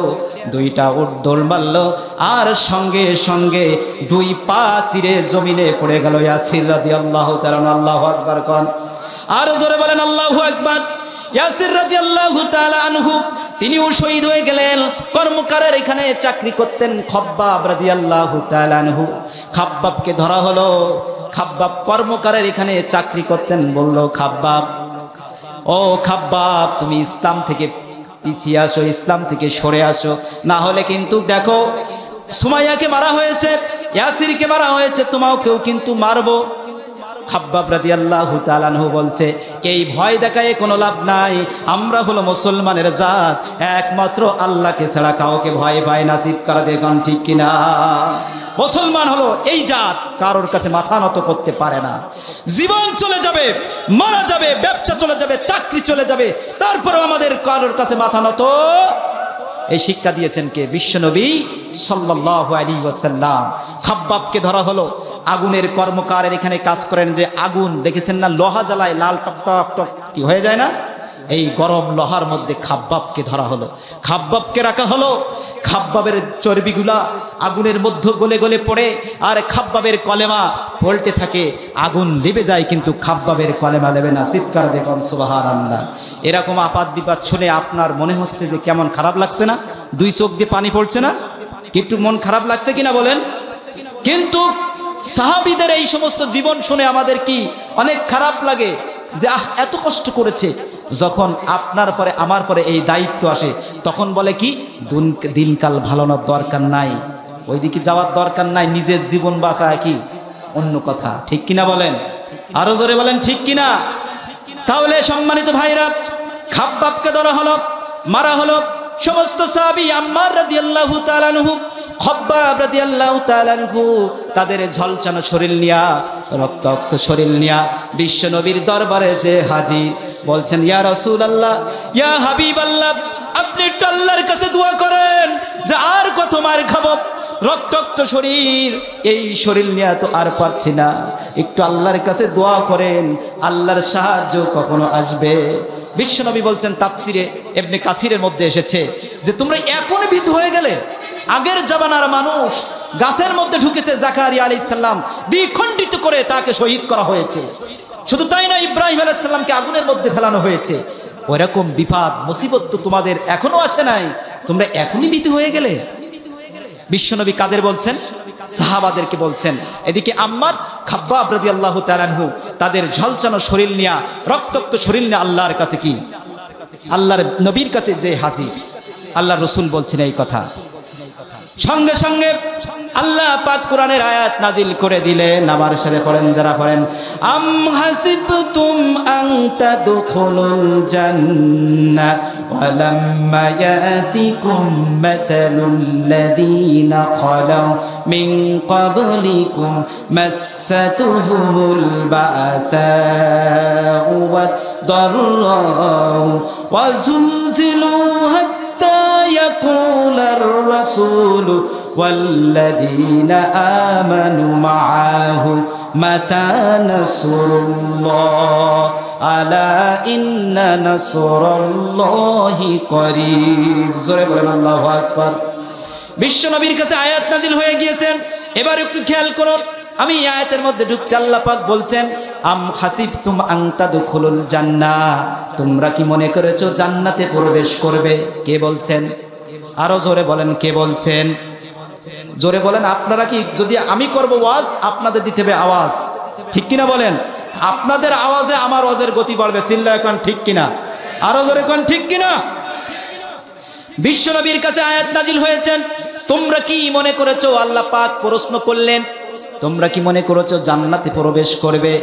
2টা উট দৌড় মারলো, আর সঙ্গে সঙ্গে 2 পা চিরে জমিনে পড়ে গেল ইয়াসির রাদিয়াল্লাহু তাআলা। আল্লাহু আকবার কোন। আর জোরে বলেন আল্লাহু আকবার। ইয়াসির রাদিয়াল্লাহু তাআলা আনহু তিনিও শহীদ হয়ে গেলেন। কর্মকারের এখানে চাকরি করতেন খাব্বাব রাদিয়াল্লাহু তাআলা আনহু। খাব্বাবকে ধরা হলো। খাব্বাব কর্মকারের এখানে চাকরি করতেন। বলল, খাব্বাব ও খাব্বাব, তুমি ইসলাম থেকে পিছিয়ে আসো, ইসলাম থেকে সরে আসো, না হলে কিন্তু দেখো সুমাইয়াকে মারা হয়েছে, ইয়াসিরকে মারা হয়েছে, তোমাকেও কিন্তু মারবো। খাব্বাব রাদিয়াল্লাহু তাআলা আনহু বলছে, এই ভয় দেখায় কোনো লাভ নাই, আমরা হলো মুসলমানের জাত, একমাত্র আল্লাহকে ছাড়া কাউকে ভয় পায় না। চিৎকার দেখুন ঠিক কিনা? মুসলমান হলো এই জাত, কারোর কাছে মাথা নত করতে পারে না। জীবন চলে যাবে, মারা যাবে, ব্যবসা চলে যাবে, চাকরি চলে যাবে, তারপরেও আমাদের কারোর কাছে মাথা নত। এই শিক্ষা দিয়েছেন কে? বিশ্বনবী সাল্লাল্লাহু আলাইহি ওয়াসাল্লাম। খাব্বাবকে ধরা হলো, আগুনের কর্মকারের এখানে কাজ করেন, যে আগুন দেখেছেন না, লোহা জ্বালায় লাল টক টক টক কি হয়ে যায় না, এই গরম লোহার মধ্যে খাব্বাবকে ধরা হলো, খাব্বাবকে রাখা হলো। খাব্বাবের চর্বিগুলা আগুনের মধ্যে গলে গলে পড়ে, আর খাব্বাবের কলেমা পল্টে থাকে, আগুন লিবে যায় কিন্তু খাব্বাবের কলেমা লেবে না। চিৎকার দেখুন সুবহানাল্লাহ। এরকম আপাত বিপাত শুনে আপনার মনে হচ্ছে যে কেমন খারাপ লাগছে না? দুই চোখ দিয়ে পানি পড়ছে না? একটু মন খারাপ লাগছে কিনা বলেন? কিন্তু সাহাবীদের এই সমস্ত জীবন শুনে আমাদের কি অনেক খারাপ লাগে যে এত কষ্ট করেছে। যখন আপনার পরে আমার পরে এই দায়িত্ব আসে, তখন বলে কি দিনকাল ভালোনোর দরকার নাই, ওইদিকে যাওয়ার দরকার নাই, নিজের জীবন বাঁচা কি অন্য কথা। ঠিক কিনা বলেন? আরো জোরে বলেন ঠিক কিনা? তাহলে সম্মানিত ভাইরা, খাব্বাবকে ধরা হলো, মারা হলো। সমস্ত সাহাবী, আম্মার রাদিয়াল্লাহু তাআলা আনহু, খাব্বাব রাদিয়াল্লাহু তাআলা আনহু, তাদের ঝলসানো শরীর নিয়া, রক্তাক্ত শরীর নিয়া বিশ্ব নবীর দরবারে যে হাজির, বলছেন ইয়া রাসূলুল্লাহ, ইয়া হাবিবাল্লাহ, আপনি একটু আল্লাহর কাছে দোয়া করেন যে আর কত মার খাবো, রক্তাক্ত শরীর, এই শরীর নিয়ে তো আর পারছি না, একটু আল্লাহর কাছে দোয়া করেন, আল্লাহর সাহায্য কখনো আসবে। বিশ্বনবী বলছেন, তাফসিরে ইবনে কাসিরের মধ্যে এসেছে যে তোমরা এখনই ভীত হয়ে গেলে। আগের জামানার মানুষ গাছের মধ্যে ঢুকেছে, জাকারিয়া আলাইহিস সালাম দ্বিখণ্ডিত করে তাকে শহীদ করা হয়েছে। শুধু তাই না, ইব্রাহিম আলাইহিস সালামকে আগুনের মধ্যে ফেলানো হয়েছে। ওইরকম বিপদ মুসিবত তো তোমাদের এখনো আসে নাই, তোমরা এখনই ভীত হয়ে গেলে। বিশ্বনবী কাদের বলছেন? সাহাবাদেরকে বলছেন। এদিকে আম্মার, খাব্বাব রাদিয়াল্লাহু তাআলা আনহু তাদের ঝলসানো শরীর নিয়ে, রক্তাক্ত শরীর নিয়ে আল্লাহর কাছে কি, আল্লাহর নবীর কাছে যে হাজির। আল্লাহ রসুল বলছেন এই কথা। সঙ্গে সঙ্গে আল্লাহ পাক কোরআনের আয়াত নাজিল করে দিলেন। আমার সাথে পড়েন, যারা পড়েন, আম হাসিবতুম আন তাদখুলুল জান্নাহ ওয়ালাম্মা ইয়াতিকুম মাতালুল লাযীনা খালাউ মিন ক্বাবলিকুম মাসসাতুহুমুল বাসাউ ওয়াদ-দাররাউ ওয়া যুলজিলু হাত্তা ইয়াকুলার রাসূলু والذين آمنوا معه متى نصر الله ألا إن نصر الله قريب। জোরে বলেন আল্লাহু আকবার। বিশ্ব নবীর কাছে আয়াত নাজিল হয়ে গিয়েছেন। এবার একটু খেয়াল করুন, আমি এই আয়াতের মধ্যে ঢুকছি। আল্লাহ পাক বলছেন, আম হাসিবতুম আন তাদখুলুল জান্নাহ, তোমরা কি মনে করেছো জান্নাতে প্রবেশ করবে? কে বলছেন? আরো জোরে বলেন, কে বলছেন? জোরে বলেন। আপনারা কি, যদি আমি করব ওয়াজ, আপনাদের দিতে হবে আওয়াজ, ঠিক কিনা বলেন? আপনাদের আওয়াজে আমার ওয়াজের গতি বাড়বে। চিল্লা এখন ঠিক কিনা? আরো জোরে কোন ঠিক কিনা? বিশ্ব নবীর কাছে আয়াত নাজিল হয়েছেন। তোমরা কি মনে করেছো, আল্লাহ পাক প্রশ্ন করলেন, তোমরা কি মনে করেছো জান্নাতে প্রবেশ করবে?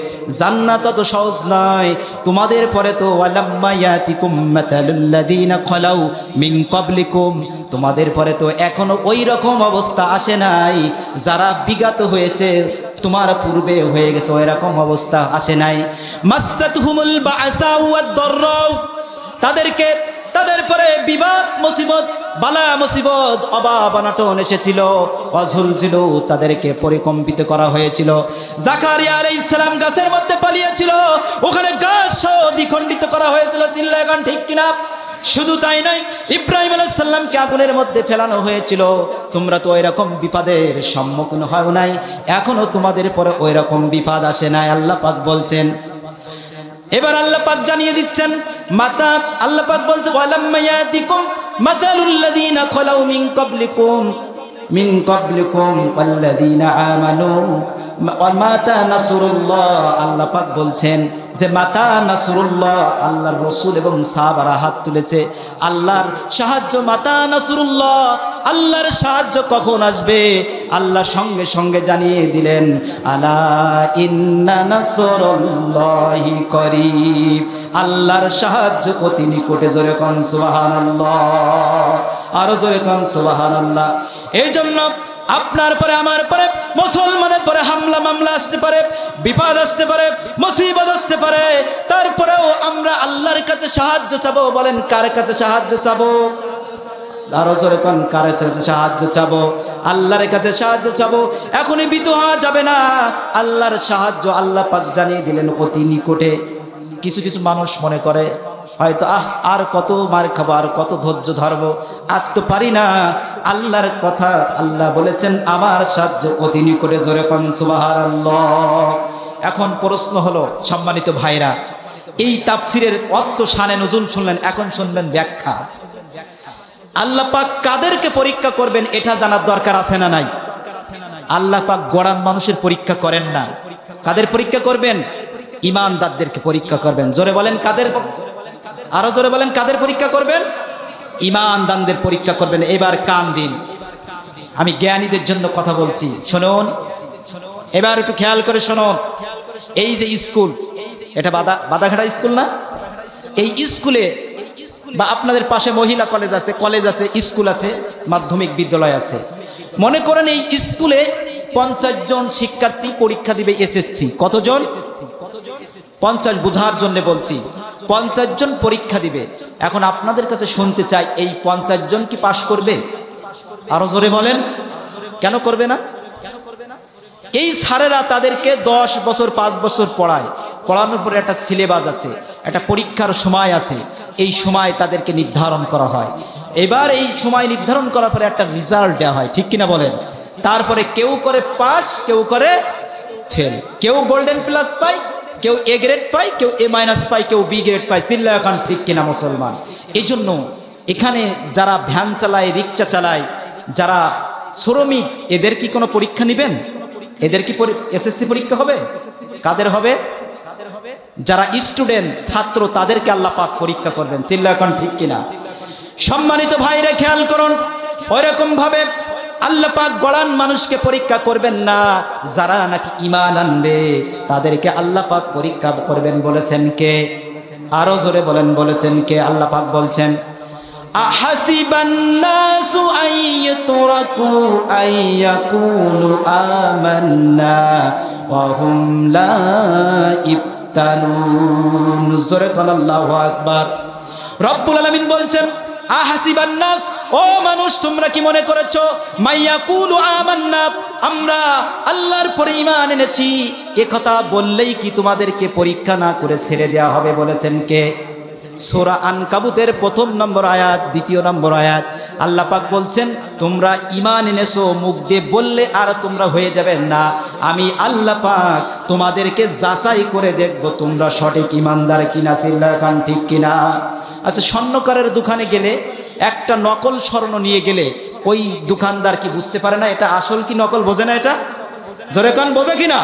জান্নাত তো সহজ নয়। তোমাদের পরে তো ওয়ালাম্মা ইয়াতিকুম মাতালুল লাযীনা খালাউ মিন ক্বাবলিকুম, তোমাদের পরে তো এখনো ওই রকম অবস্থা আসে নাই, যারা বিগত হয়েছে, তোমার পূর্বে হয়ে গেছে, ওই রকম অবস্থা আসে নাই। মাসসাতুহুমুল বা'সা ওয়াদ-দাররাউ, তাদের পরে বিবাদ, মুসিবত, বালা মুসিবত, অভাব অনটন এসেছিল। অঝুলছিল, তাদেরকে পরিকম্পিত করা হয়েছিল। জাকারিয়া আলাইহিস সালাম গাছের মধ্যে পালিয়েছিল, ওখানে গাছ সহ দ্বিখণ্ডিত করা হয়েছিল। চিল্লা এখন ঠিক কিনা? শুধু তাই নয়, ইব্রাহিম আলাইহিস সালামকে আগুনের মধ্যে ফেলানো হয়েছিল। তোমরা তো ওই রকম বিপদের সম্মুখীন হও নাই, এখনো তোমাদের পরে ওই রকম বিপদ আসে নাই। আল্লাহ পাক বলছেন। এবার আল্লাহ পাক জানিয়ে দিচ্ছেন, আল্লাহ পাক বলছে, ওয়ালাম্মা ইয়াতিকুম মাতালুল লাযীনা খালাউ মিন ক্বাবলিকুম ওয়াল্লাযীনা আমানু মাতা নাসরুল্লাহ, আল্লাহ পাক বলছেন যে মাতা নাসরুল্লাহ, আল্লাহর রাসূল এবং সাহাবারা হাত তুলেছে আল্লাহর সাহায্য, মাতা নাসরুল্লাহ, আল্লাহর সাহায্য কখন আসবে? আল্লাহ সঙ্গে সঙ্গে জানিয়ে দিলেন আলা ইন্না নাসরুল্লাহি করিব, আল্লাহর সাহায্য অতি নিকটে। জোরে কোন সুবহানাল্লাহ, আরো জোরে কোন সুবহানাল্লাহ। এই জন্য আপনার পরে আমার পরে মুসলমানের পরে হামলা মামলা আসতে পারে, বিপদ আসতে পারে, মুসিবত আসতে পারে, তারপরেও আমরা আল্লাহর কাছে সাহায্য চাবো। বলেন কার কাছে সাহায্য চাবো? আরো জোরে কোন কার কাছে সাহায্য চাবো? আল্লাহর কাছে সাহায্য চাবো। এখনই ভীত হওয়া যাবে না, আল্লাহর সাহায্য আল্লাহ পাক জানিয়ে দিলেন অতি নিকটে। কিছু কিছু মানুষ মনে করে হয়তো আর কত মার খাবো, আর কত ধৈর্য ধরবো, আর তো পারি না। আল্লাহর কথা, আল্লাহ বলেছেন আমার সাহায্য অতি নিকটে। জোরে কোন সুবহানাল্লাহ। এখন প্রশ্ন হলো সম্মানিত ভাইরা, এই তাফসিরের অর্থ শানে নুজুল শুনলেন, এখন শুনবেন ব্যাখ্যা। আল্লাহ পাক কাদেরকে পরীক্ষা করবেন এটা জানার দরকার আছে না নাই? আল্লাহ পাক গড়ান মানুষের পরীক্ষা করেন না। কাদের পরীক্ষা করবেন? ঈমানদারদেরকে পরীক্ষা করবেন। জোরে বলেন কাদের? আরো জোরে বলেন কাদের পরীক্ষা করবেন? ঈমানদারদের পরীক্ষা করবেন। এবার কান দিন, আমি জ্ঞানীদের জন্য কথা বলছি, শুনুন এবার একটু খেয়াল করে শুনুন। এই যে স্কুল, এটা বাদাঘাটা স্কুল না? এই স্কুলে বা আপনাদের পাশে মহিলা কলেজ আছে, স্কুল আছে, মাধ্যমিক বিদ্যালয় আছে। মনে করেন এই স্কুলে 50 জন শিক্ষার্থী পরীক্ষা দিবে এসএসসি। কতজন? 50, বোঝার জন্য বলছি, 50 জন পরীক্ষা দিবে। এখন আপনাদের কাছে শুনতে চাই, এই 50 জন কি পাশ করবে? আরো জোরে বলেন, কেন করবে না? এই স্যারেরা তাদেরকে 10 বছর 5 বছর পড়ায়, পড়ানোর পরে একটা সিলেবাস আছে, একটা পরীক্ষার সময় আছে, এই সময় তাদেরকে নির্ধারণ করা হয়। এবার এই সময় নির্ধারণ করার পরে একটা রেজাল্ট দেওয়া হয়, ঠিক কিনা বলেন? তারপরে কেউ করে পাস, কেউ করে ফেল, কেউ গোল্ডেন প্লাস পায়, কেউ এ গ্রেড পায়, কেউ এ মাইনাস পায়, কেউ বি গ্রেড পায়। চিল্লা এখন ঠিক কিনা মুসলমান? এই জন্য এখানে যারা ভ্যান চালায়, রিক্সা চালায়, যারা শ্রমিক, এদের কি কোনো পরীক্ষা নেবেন? এদের কি এসএসসি পরীক্ষা হবে? কাদের হবে? যারা স্টুডেন্ট, ছাত্র, তাদেরকে আল্লাহ পাক পরীক্ষা করবেন। চিল্লা এখন ঠিক কিনা? সম্মানিত ভাইরা খেয়াল করুন, ওইরকম ভাবে আল্লাহ পাক গড়ান মানুষকে পরীক্ষা করবেন না, যারা নাকি ঈমান আনবে তাদেরকে আল্লাহ পাক পরীক্ষা করবেন। বলেছেন কে? আরো জোরে বলেন, বলেছেন কে? আল্লাহ পাক বলছেন আহাসিবান নাসু আইয়ুতরাকু আইয়াকুলু আমান্না ওয়া হুম লা ইফতানুন। জোরে বলেন আল্লাহু আকবার। রব্বুল আলামিন বলছেন আহাসিবান নাস, ও মানুষ তোমরা কি মনে করেছো মাইয়াকুলু আমান্না, আমরা আল্লাহর পরে ঈমান এনেছি, এ কথা বললেই কি তোমাদেরকে পরীক্ষা না করে ছেড়ে দেওয়া হবে? বলেছেন কে? সূরা আনকাবুতের 1 নম্বর আয়াত, 2 নম্বর আয়াত। আল্লাহ পাক বলছেন তোমরা ঈমান এনেছো, মুখ দিয়ে বললে আর তোমরা হয়ে যাবেন না, আমি আল্লাহ পাক তোমাদেরকে যাচাই করে দেখব তোমরা সঠিক ঈমানদার কিনা। চিল্লা খান ঠিক কিনা? আচ্ছা, স্বর্ণকারের দোকানে গেলে একটা নকল স্বর্ণ নিয়ে গেলে ওই দোকানদার কি বুঝতে পারে না এটা আসল কি নকল? বোঝে না এটা? জোরে কান বোঝে কিনা?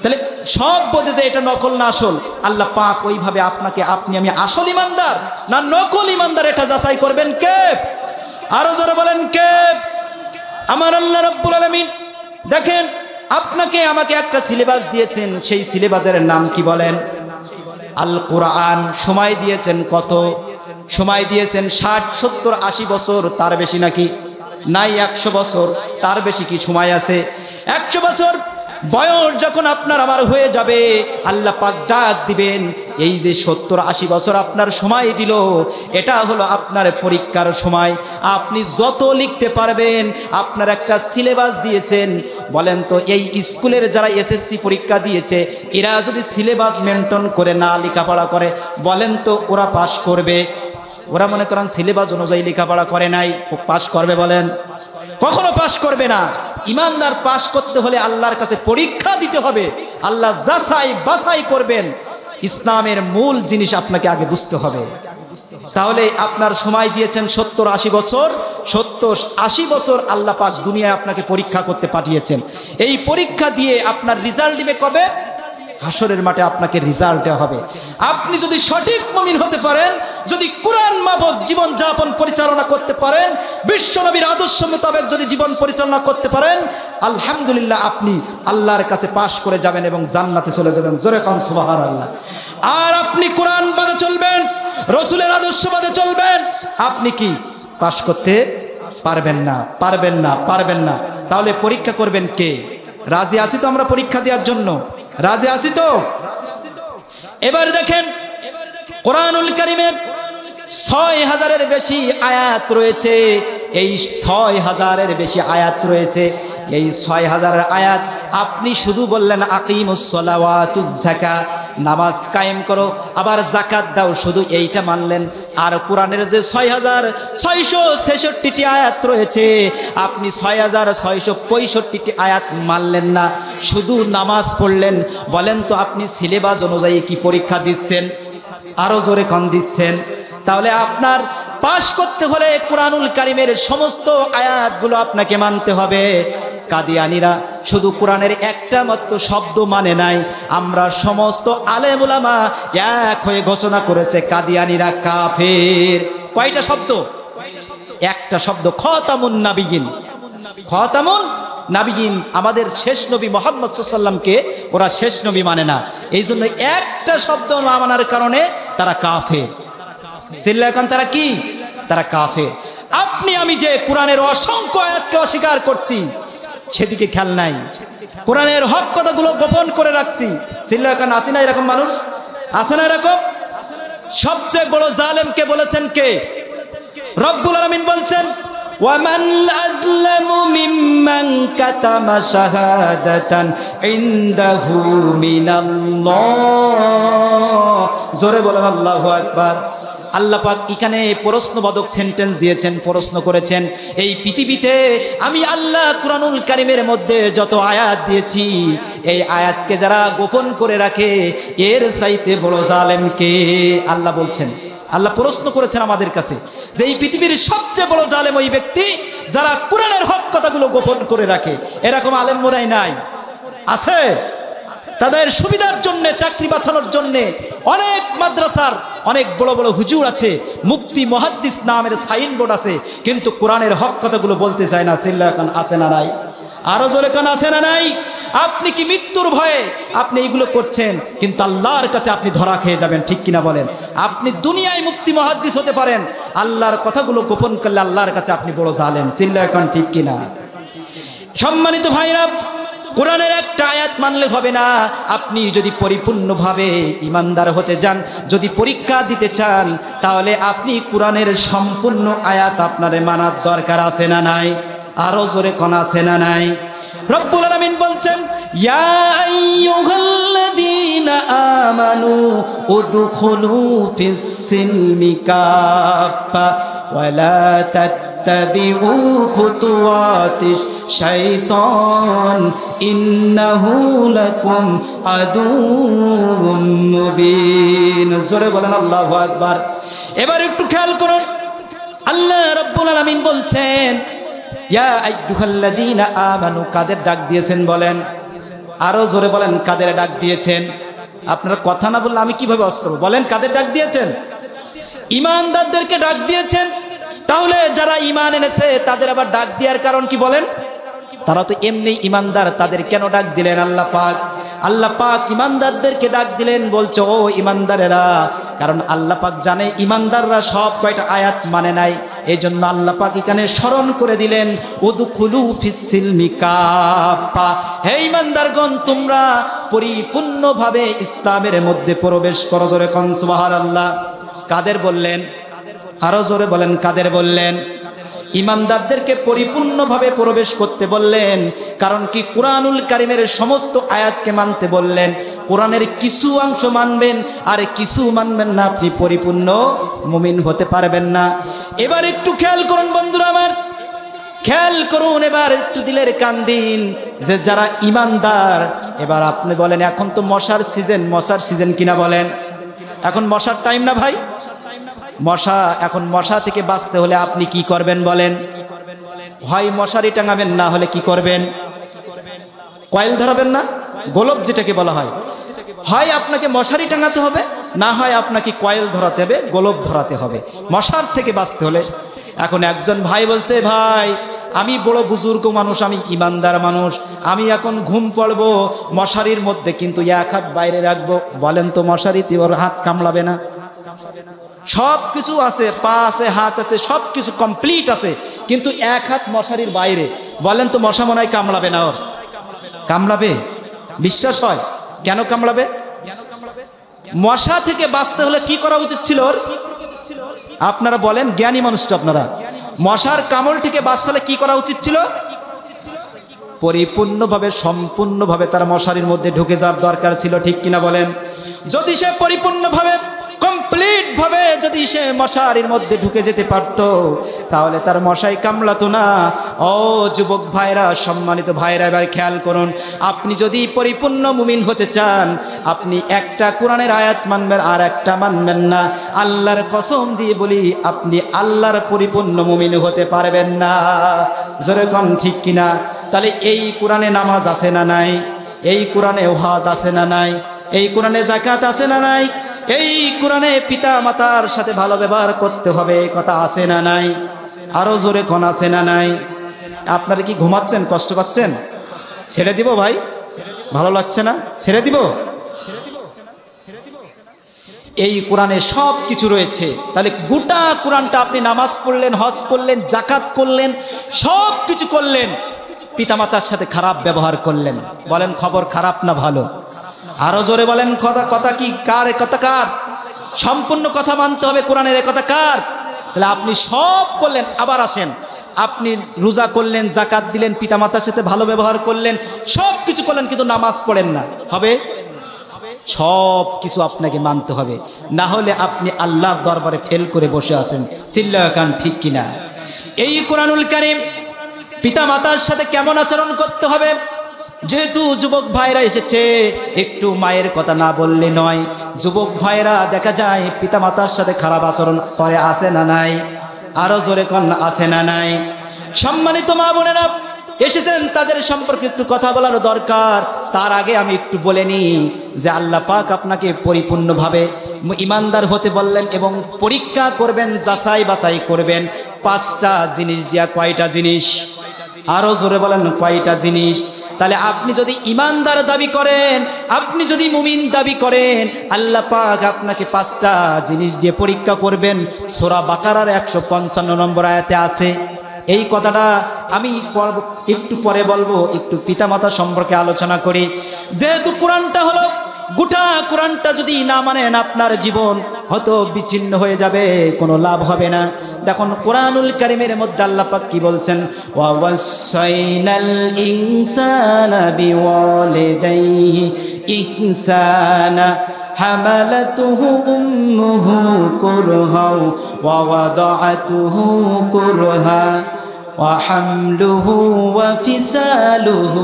তাহলে সব বোঝে যে এটা নকল না আসল। আল্লাহ পাক ওইভাবে আপনাকে, আমি আসল ইমানদার না নকল ইমানদার এটা যাচাই করবেন কে? আরো জোরে বলেন কে? আমার আল্লাহ রাব্বুল আলামিন। দেখেন, আপনাকে আমাকে একটা সিলেবাস দিয়েছেন, সেই সিলেবাসের নাম কি বলেন? আল কোরআন। সময় দিয়েছেন কত? সময় দিয়েছেন 60, 70, 80 বছর, তার বেশি নাকি নাই? 100 বছর, তার বেশি কি সময় আছে? 100 বছর বয়স যখন আপনার আমার হয়ে যাবে, আল্লাহ পাক ডাক দিবেন, এই যে 70-80 বছর আপনার সময় দিল, এটা হলো আপনার পরীক্ষার সময়। আপনি যত লিখতে পারবেন, আপনার একটা সিলেবাস দিয়েছেন। বলেন তো এই স্কুলের যারা এসএসসি পরীক্ষা দিয়েছে, এরা যদি সিলেবাস মেনটেন করে না লেখাপড়া করে, বলেন তো ওরা পাশ করবে? ওরা মনে করেন সিলেবাস অনুযায়ী লেখাপড়া করে নাই, পাশ করবে? বলেন কখনো পাশ করবে না। ইমানদার পাশ করতে হলে আল্লাহর কাছে পরীক্ষা দিতে হবে, আল্লাহ যাচাই বাছাই করবেন। ইসলামের মূল জিনিস আপনাকে আগে বুঝতে হবে। তাহলে আপনার সময় দিয়েছেন 70-80 বছর, 70-80 বছর আল্লাহ পাক দুনিয়ায় আপনাকে পরীক্ষা করতে পাঠিয়েছেন। এই পরীক্ষা দিয়ে আপনার রেজাল্ট দিবে কবে? হাসরের মাঠে আপনাকে রেজাল্ট দেওয়া হবে। আপনি যদি সঠিক মুমিন হতে পারেন, যদি কোরআন মাবুদ জীবন যাপন পরিচালনা করতে পারেন, বিশ্বনবীর আদর্শ মোতাবেক যদি জীবন পরিচালনা করতে পারেন, আলহামদুলিল্লাহ আপনি আল্লাহর কাছে পাশ করে যাবেন এবং জান্নাতে চলে যাবেন। জোরে কান সুবহানাল্লাহ। আর আপনি কোরআন বাদে চলবেন, রসুলের আদর্শ বাদে চলবেন, আপনি কি পাশ করতে পারবেন না, পারবেন না, পারবেন না। তাহলে পরীক্ষা করবেন কে? রাজি আছি তো আমরা পরীক্ষা দেওয়ার জন্য? রাজি আছি তো? এবার দেখেন, কোরআনুল কারীমের ৬,০০০-এর বেশি আয়াত রয়েছে। এই ৬,০০০-এর বেশি আয়াত রয়েছে। এই ৬,০০০ আয়াত আপনি শুধু বললেন আকিমুস সালাওয়াতুজ যাকাত, নামাজ কায়েম করো, আবার যাকাত দাও, শুধু এইটা মানলেন। আর কোরআনের যে ৬,৬৬৬টি আয়াত রয়েছে, আপনি ৬,৬৬৫টি আয়াত মানলেন না, শুধু নামাজ পড়লেন। বলেন তো আপনি সিলেবাস অনুযায়ী কি পরীক্ষা দিচ্ছেন? আরো জোরে কন দিচ্ছেন? তাহলে আপনার পাশ করতে হলে কোরআনুল কারীমের সমস্ত আয়াতগুলো আপনাকে মানতে হবে। কাদিয়ানীরা শুধু কোরআনের একটা মাত্র শব্দ মানে নাই, আমরা সমস্ত আলেম উলামা এক হয়ে ঘোষণা করেছে কাদিয়ানীরা কাফের। কয়টা শব্দ? একটা শব্দ, খাতামুন নাবিয়িন। খাতামুন নাবিয়িন, আমাদের শেষ নবী মুহাম্মদ সাল্লাল্লাহু আলাইহি ওয়াসাল্লামকে ওরা শেষ নবী মানে না। এই জন্য একটা শব্দ না মানার কারণে তারা কাফের। এখন তারা কি? তারা কাফের। আপনি আমি যে কোরআনের অসংখ্য আয়াতকে অস্বীকার করছি, সেদিকে খেয়াল নাই। কোরআনের হক কথাগুলো গোপন করে রাখছি। এখন আছে না এরকম মানুষ? আছে না এরকম? সবচেয়ে বড় জালেমকে বলেছেন কে? রব্বুল আলামিন বলছেন, ওয়ামান আযলামু মিম্মান কাতামা শাহাদাতান ইনদাহু মিনাল্লাহ। জোরে বলেন আল্লাহু আকবার। আল্লাহ পাক এখানে প্রশ্নবোধক সেন্টেন্স দিয়েছেন, প্রশ্ন করেছেন, এই পৃথিবীতে আমি আল্লাহ কোরআনুল কারীমের মধ্যে যত আয়াত দিয়েছি, এই আয়াতকে যারা গোপন করে রাখে, এর চাইতে বড় জালেম কে? আল্লাহ বলছেন, আল্লাহ প্রশ্ন করেছেন আমাদের কাছে যে এই পৃথিবীর সবচেয়ে বড় জালেম ওই ব্যক্তি যারা কোরআনের হক কথাগুলো গোপন করে রাখে। এরকম আলেম মোরাই নাই? আছে? তাদের সুবিধার জন্য, চাকরি বাঁচানোর জন্য অনেক মাদ্রাসার অনেক বড় বড় হুজুর আছে, মুফতি মুহাদ্দিস নামের সাইনবোর্ড আছে, কিন্তু কোরআনের হক কথাগুলো বলতে চায় না। চিল্লা এখন আছে না নাই? আরো জোরে কান আছে না নাই? আপনি কি মৃত্যুর ভয়ে আপনি এইগুলো করছেন, কিন্তু আল্লাহর কাছে আপনি ধরা খেয়ে যাবেন, ঠিক কিনা বলেন? আপনি দুনিয়ায় মুফতি মুহাদ্দিস হতে পারেন, আল্লাহর কথাগুলো গোপন করলে আল্লাহর কাছে আপনি বড় জালেম। চিল্লা এখন ঠিক কিনা? সম্মানিত ভাইরা, কোরআনের একটা আয়াত মানলে হবে না। আপনি যদি পরিপূর্ণভাবে ইমানদার হতে যান, যদি পরীক্ষা দিতে চান, তাহলে আপনি কোরআনের সম্পূর্ণ আয়াত আপনার মানার দরকার আছে না নাই? আরো জোরে কোন আছে না নাই? রব্বুল আলামিন বলছেন, ইয়া আইয়ুহাল্লাযীনা আমানু উদখুলু ফিস সিলমি কাফা ওয়া লা তাত্তাবিউ খুতুওয়াতিশ শাইতান ইন্নাহু লাকুম আদুউম মুবিন। জোরে বলেন আল্লাহু আকবার। এবার একটু খেয়াল করুন, আল্লাহ রাব্বুল আলামিন বলছেন, ইয়া আইয়ুহাল্লাযীনা আমানু, কাদের ডাক দিয়েছেন বলেন? আরো জোরে বলেন, কাদের ডাক দিয়েছেন? আপনারা কথা না বললে আমি কিভাবে ওয়াজ করব? বলেন, কাদের ডাক দিয়েছেন? ঈমানদারদেরকে ডাক দিয়েছেন। তাহলে যারা ঈমান এনেছে তাদের আবার ডাক দেওয়ার কারণ কি বলেন? তারা তো এমনি ঈমানদার, তাদের কেন ডাক দিলেন আল্লাহ পাক? আল্লাহ পাক ঈমানদারদেরকে ডাক দিলেন, বলছে ও ঈমানদারেরা, কারণ আল্লাহ পাক জানে ঈমানদাররা সব কয়টা আয়াত মানে নাই। এই জন্য আল্লাহ পাক এখানে স্মরণ করে দিলেন, উদখুলু ফিস সিলমি কাফা, হে ঈমানদারগণ, তোমরা পরিপূর্ণভাবে ইসলামের মধ্যে প্রবেশ করো। জোরে কোন সুবহানাল্লাহ। কাদের বললেন? আরো জোরে বলেন, কাদের বললেন? ঈমানদারদেরকে পরিপূর্ণভাবে প্রবেশ করতে বললেন। কারণ কি? কোরআনুল কারীমের সমস্ত আয়াতকে মানতে বললেন। কোরআনের কিছু অংশ মানবেন আর কিছু মানবেন না, আপনি পরিপূর্ণ মুমিন হতে পারবেন না। এবার একটু খেয়াল করুন বন্ধুরা আমার, খেয়াল করুন, এবার একটু দিলের কান দিন যে যারা ঈমানদার। এবার আপনি বলেন, এখন তো মশার সিজন, মশার সিজন কিনা বলেন? এখন মশার টাইম না ভাই? মশা, এখন মশা থেকে বাঁচতে হলে আপনি কি করবেন বলেন? হয় মশারি টাঙাবেন, না হলে কি করবেন? কয়েল ধরাবেন না, গোলপ যেটাকে বলা হয়। হয় আপনাকে মশারি টাঙাতে হবে, না হয় আপনাকে কয়েল ধরাতে হবে, গোলপ ধরাতে হবে মশার থেকে বাঁচতে হলে। এখন একজন ভাই বলছে, ভাই আমি বড় বুজুর্গ মানুষ, আমি ইমানদার মানুষ, আমি এখন ঘুম পড়বো মশারির মধ্যে, কিন্তু এক হাত বাইরে রাখবো। বলেন তো মশারিতে ওর হাত কামড়াবে না? সব কিছু আছে, পা আছে, হাত আছে, সব কিছু কমপ্লিট আছে, কিন্তু এক হাত মশারির বাইরে। বলেন তো মশা মনে হয় কামড়াবে না? ওর কামড়াবে? বিশ্বাস হয়? কেন কামড়াবে? মশা থেকে বাঁচতে হলে কি করা উচিত ছিল ওর? আপনারা বলেন, জ্ঞানী মানুষ তো আপনারা, মশার কামড় থেকে বাঁচতে হলে কি করা উচিত ছিল? পরিপূর্ণভাবে, সম্পূর্ণভাবে তার মশারির মধ্যে ঢুকে যাওয়ার দরকার ছিল, ঠিক কিনা বলেন? যদি সে পরিপূর্ণভাবে, কমপ্লিট ভাবে যদি সে মশারির মধ্যে ঢুকে যেতে পারত, তাহলে তার মশাই কামড়াতো না। ও যুবক ভাইরা, সম্মানিত ভাইরা, এবার খেয়াল করুন, আপনি যদি পরিপূর্ণ মুমিন হতে চান, আপনি একটা কোরআনের আয়াত মানবেন আর একটা মানবেন না। আল্লাহর কসম দিয়ে বলি, আপনি আল্লাহর পরিপূর্ণ মুমিন হতে পারবেন না। জোরে কোন ঠিক কিনা? তাহলে এই কোরআনে নামাজ আছে না নাই? এই কোরআনে ওয়াজ আছে না নাই? এই কোরআনে যাকাত আছে না নাই? এই কোরআনে পিতা মাতার সাথে ভালো ব্যবহার করতে হবে, কথা আছে না নাই? আরো জোরে কোন আছে না নাই? আপনারা কি ঘুমাচ্ছেন, কষ্ট পাচ্ছেন? ছেড়ে দিব ভাই, ভালো লাগছে না? ছেড়ে দিব? এই কোরআনে সব কিছু রয়েছে। তাহলে গোটা কোরআনটা আপনি নামাজ পড়লেন, হজ করলেন, যাকাত করলেন, সব কিছু করলেন, পিতামাতার সাথে খারাপ ব্যবহার করলেন। বলেন খবর খারাপ না ভালো? আরো জোরে বলেন, কথা কি কার? কথা কার? সম্পূর্ণ কথা মানতে হবে, কোরআনের কথা কার? তাহলে আপনি সব করলেন, আবার আসেন, আপনি রোজা করলেন, যাকাত দিলেন, পিতামাতার সাথে ভালো ব্যবহার করলেন, সব কিছু করলেন, কিন্তু নামাজ পড়েন না, হবে? সব কিছু আপনাকে মানতে হবে, না হলে আপনি আল্লাহর দরবারে ফেল করে বসে আছেন। চিল্লায় কান ঠিক কিনা? এই কোরআনুল কারীম পিতা মাতার সাথে কেমন আচরণ করতে হবে, যেহেতু যুবক ভাইরা এসেছে, একটু মায়ের কথা না বললে নয়। যুবক ভাইরা দেখা যায় পিতা মাতার সাথে খারাপ আচরণ করে, আছে না নাই? আরো জোরে কোন আছে না নাই? সম্মানিত মা বোনেরা এসেছেন, তাদের সম্পর্কে একটু কথা বলার দরকার। তার আগে আমি একটু বলে নিই যে আল্লাহ পাক আপনাকে পরিপূর্ণভাবে ইমানদার হতে বললেন এবং পরীক্ষা করবেন, যাচাই বাছাই করবেন 5টা জিনিস দিয়া। কয়টা জিনিস? আরো জোরে বলেন, কয়টা জিনিস? তাহলে আপনি যদি ইমানদার দাবি করেন, আপনি যদি মুমিন দাবি করেন, আল্লাহ পাক আপনাকে 5টা জিনিস দিয়ে পরীক্ষা করবেন। সূরা বাকারার 155 নম্বর আয়াতে আছে। এই কথাটা আমি একটু পরে বলবো, একটু পিতামাতা সম্পর্কে আলোচনা করি। যেহেতু কোরআনটা হলো, গোটা কোরআনটা যদি না মানেন, আপনার জীবন হয়তো বিচ্ছিন্ন হয়ে যাবে, কোনো লাভ হবে না। দেখুন কোরআনুল কারীমের মধ্যে আল্লাহ পাক কি বলছেন? ওয়া ওয়াসাইনাল ইনসানা বিওয়ালিদাইহি ইহসানা হামালাতুহু উম্মুহু কুরহা ওয়া ওয়াদাআতুহু কুরহা ওয়া হামলুহু ওয়া ফিসালুহু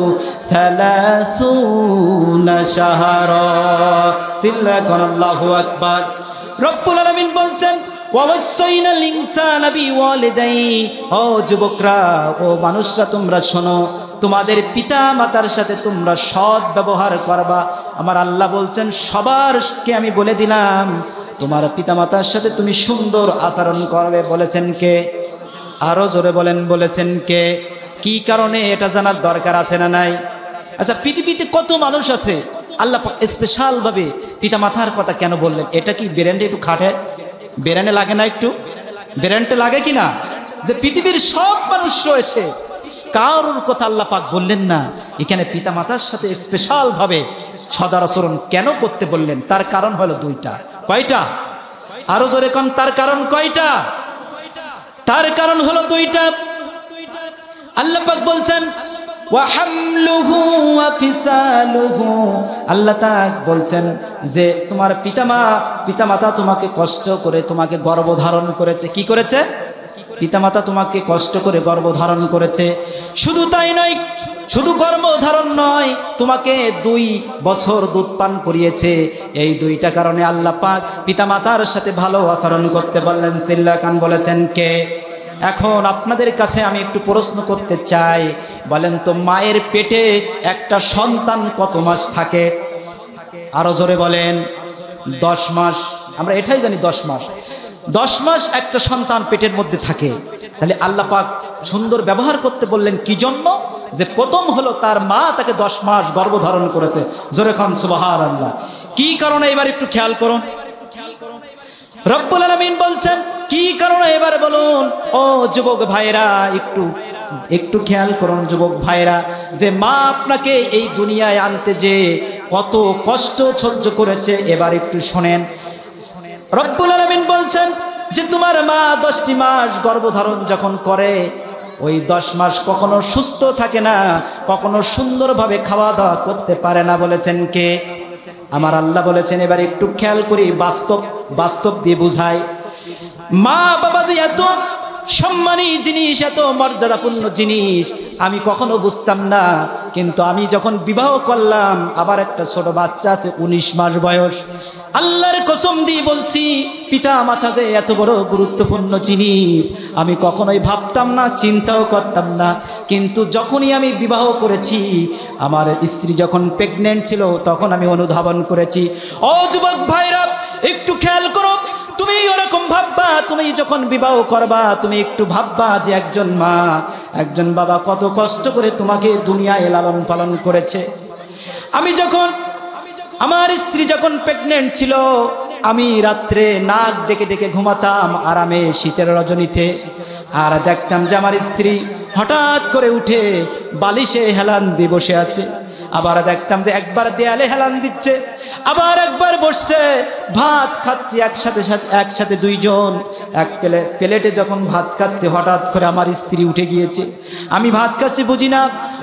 30 শাহরা। সিল্লাল্লাহু আল্লাহু আকবার। রব্বুল আলামিন বলছেন, ওয়া ওয়াসাইনাল ইনসানা বিওয়ালিদাইহি। ও যুবকরা, ও মানুষরা, তোমরা শোনো, তোমাদের পিতা মাতার সাথে তোমরা সৎ ব্যবহার করবা। আমার আল্লাহ বলছেন, সবারকে আমি বলে দিলাম, তোমার পিতা মাতার সাথে তুমি সুন্দর আচরণ করবে। বলেছেন কে? আরো জোরে বলেন, বলেছেন কে? কি কারণে? এটা জানার দরকার আছে না নাই? আচ্ছা, পৃথিবীতে কত মানুষ আছে, আল্লাহ স্পেশাল ভাবে পিতা মাতার কথা কেন বললেন? এটা কি ব্রেনটা একটু খাটে? ব্রেনে লাগে না? একটু ব্রেনটা লাগে কি না? যে পৃথিবীর সব মানুষ রয়েছে, কারোর কথা আল্লাহ পাক বললেন না। এখানে পিতা মাতার সাথে স্পেশাল ভাবে সদাচরণ কেন করতে বললেন? তার কারণ হলো 2টা। কয়টা? আরো জোরে কোন, তার কারণ কয়টা? তার কারণ হলো 2টা। আল্লাহ পাক বলছেন, ওয়া হামলুহু ওয়া ফিসালুহু। আল্লাহ তাআলা বলছেন যে তোমার পিতামাতা তোমাকে কষ্ট করে তোমাকে গর্ভধারণ করেছে। কি করেছে? পিতামাতা তোমাকে কষ্ট করে গর্ভধারণ করেছে। শুধু তাই নয়, শুধু গর্ভধারণ নয়, তোমাকে 2 বছর দুধ পান করিয়েছে। এই 2টা কারণে আল্লাহ পাক পিতামাতার সাথে ভালো আচরণ করতে বললেন। চিল্লায়ে খান বলেছেন কে? এখন আপনাদের কাছে আমি একটু প্রশ্ন করতে চাই, বলেন তো মায়ের পেটে একটা সন্তান কত মাস থাকে? আরো জোরে বলেন। 10 মাস। আমরা এটাই জানি 10 মাস। 10 মাস একটা সন্তান পেটের মধ্যে থাকে। তাহলে আল্লাহ পাক সুন্দর ব্যবহার করতে বললেন কি জন্য? যে প্রথম হলো তার মা তাকে 10 মাস গর্ভধারণ করেছে। জোরে খান সুবহানাল্লাহ। কি কারণে এবার একটু খেয়াল করুন। রব্বুল আলামিন বলছেন কি কারণে এবার বলুন। ও যুবক ভাইরা, একটু খেয়াল করুন যুবক ভাইরা, যে মা আপনাকে এই দুনিয়ায় আনতে যে কত কষ্ট সহ্য করেছে এবার একটু শোনেন। রব্বুল আলামিন বলছেন যে তোমার মা 10টি মাস গর্ভধারণ যখন করে, ওই 10 মাস কখনো সুস্থ থাকে না, কখনো সুন্দরভাবে খাওয়া দাওয়া করতে পারে না। বলেছেন কে? আমার আল্লাহ বলেছেন। এবার একটু খেয়াল করি, বাস্তব দিয়ে বুঝাই। মা বাবা যে এত সম্মানী জিনিস, এত মর্যাদাপূর্ণ জিনিস আমি কখনো বুঝতাম না, কিন্তু আমি যখন বিবাহ করলাম, আবার একটা ছোট বাচ্চা আছে 19 মাস বয়স, আল্লাহর কসম দিয়ে বলছি পিতা মাতা যে এত বড় গুরুত্বপূর্ণ জিনিস আমি কখনোই ভাবতাম না, চিন্তাও করতাম না। কিন্তু যখনই আমি বিবাহ করেছি, আমার স্ত্রী যখন প্রেগনেন্ট ছিল, তখন আমি অনুধাবন করেছি। ও যুবক ভাইরা, একটু খেয়াল করো। তুমি ওরকম ভাববা, তুমি যখন বিবাহ করবা, তুমি একটু ভাববা যে একজন মা একজন বাবা কত কষ্ট করে তোমাকে দুনিয়ায় লালন পালন করেছে। আমার স্ত্রী যখন প্রেগনেন্ট ছিল, আমি রাত্রে নাক ডেকে ডেকে ঘুমাতাম আরামে শীতের রজনীতে, আর দেখতাম যে আমার স্ত্রী হঠাৎ করে উঠে বালিশে হেলান দিয়ে বসে আছে। আবার দেখতাম যে একবার দেয়ালে হেলান দিচ্ছে, আবার একবার বসছে, ভাত খাচ্ছি একসাথে 2 জন এক প্লেটে যখন ভাত খাচ্ছে, হঠাৎ করে আমার স্ত্রী উঠে গিয়েছে। আমি ভাত খাচ্ছি বুঝি না,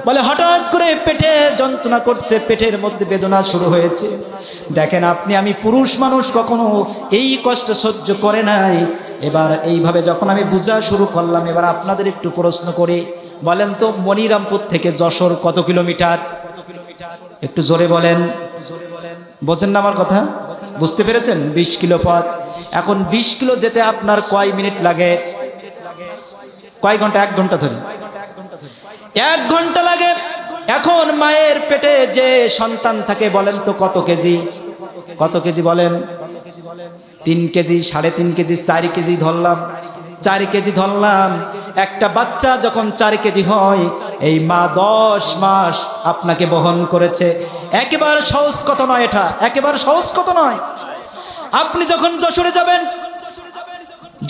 বলে হঠাৎ করে পেটে যন্ত্রণা করছে, পেটের মধ্যে বেদনা শুরু হয়েছে। দেখেন আমি পুরুষ মানুষ কখনো এই কষ্ট সহ্য করে নাই। এবার এইভাবে যখন আমি বোঝা শুরু করলাম, এবার আপনাদের একটু প্রশ্ন করি, বলেন তো মনিরামপুর থেকে যশোর কত কিলোমিটার? একটু জোরে বলেন। বোঝেন না আমার কথা? বুঝতে পেরেছেন? 20 কিলো পথ। এখন 20 কিলো যেতে আপনার কয় মিনিট লাগে? কয় ঘন্টা? 1 ঘন্টা ধরে 1 ঘন্টা লাগে। এখন মায়ের পেটে যে সন্তান থাকে, বলেন তো কত কেজি? কত কেজি বলেন? 3 কেজি, 3.5 কেজি, 4 কেজি ধরলাম। 4 কেজি ধরলাম। একটা বাচ্চা যখন 4 কেজি হয়, এই মা 10 মাস আপনাকে বহন করেছে। একেবারে সহজ কথা নয়, এটা একেবারে সহজ কথা নয়। আপনি যখন যশোরে যাবেন,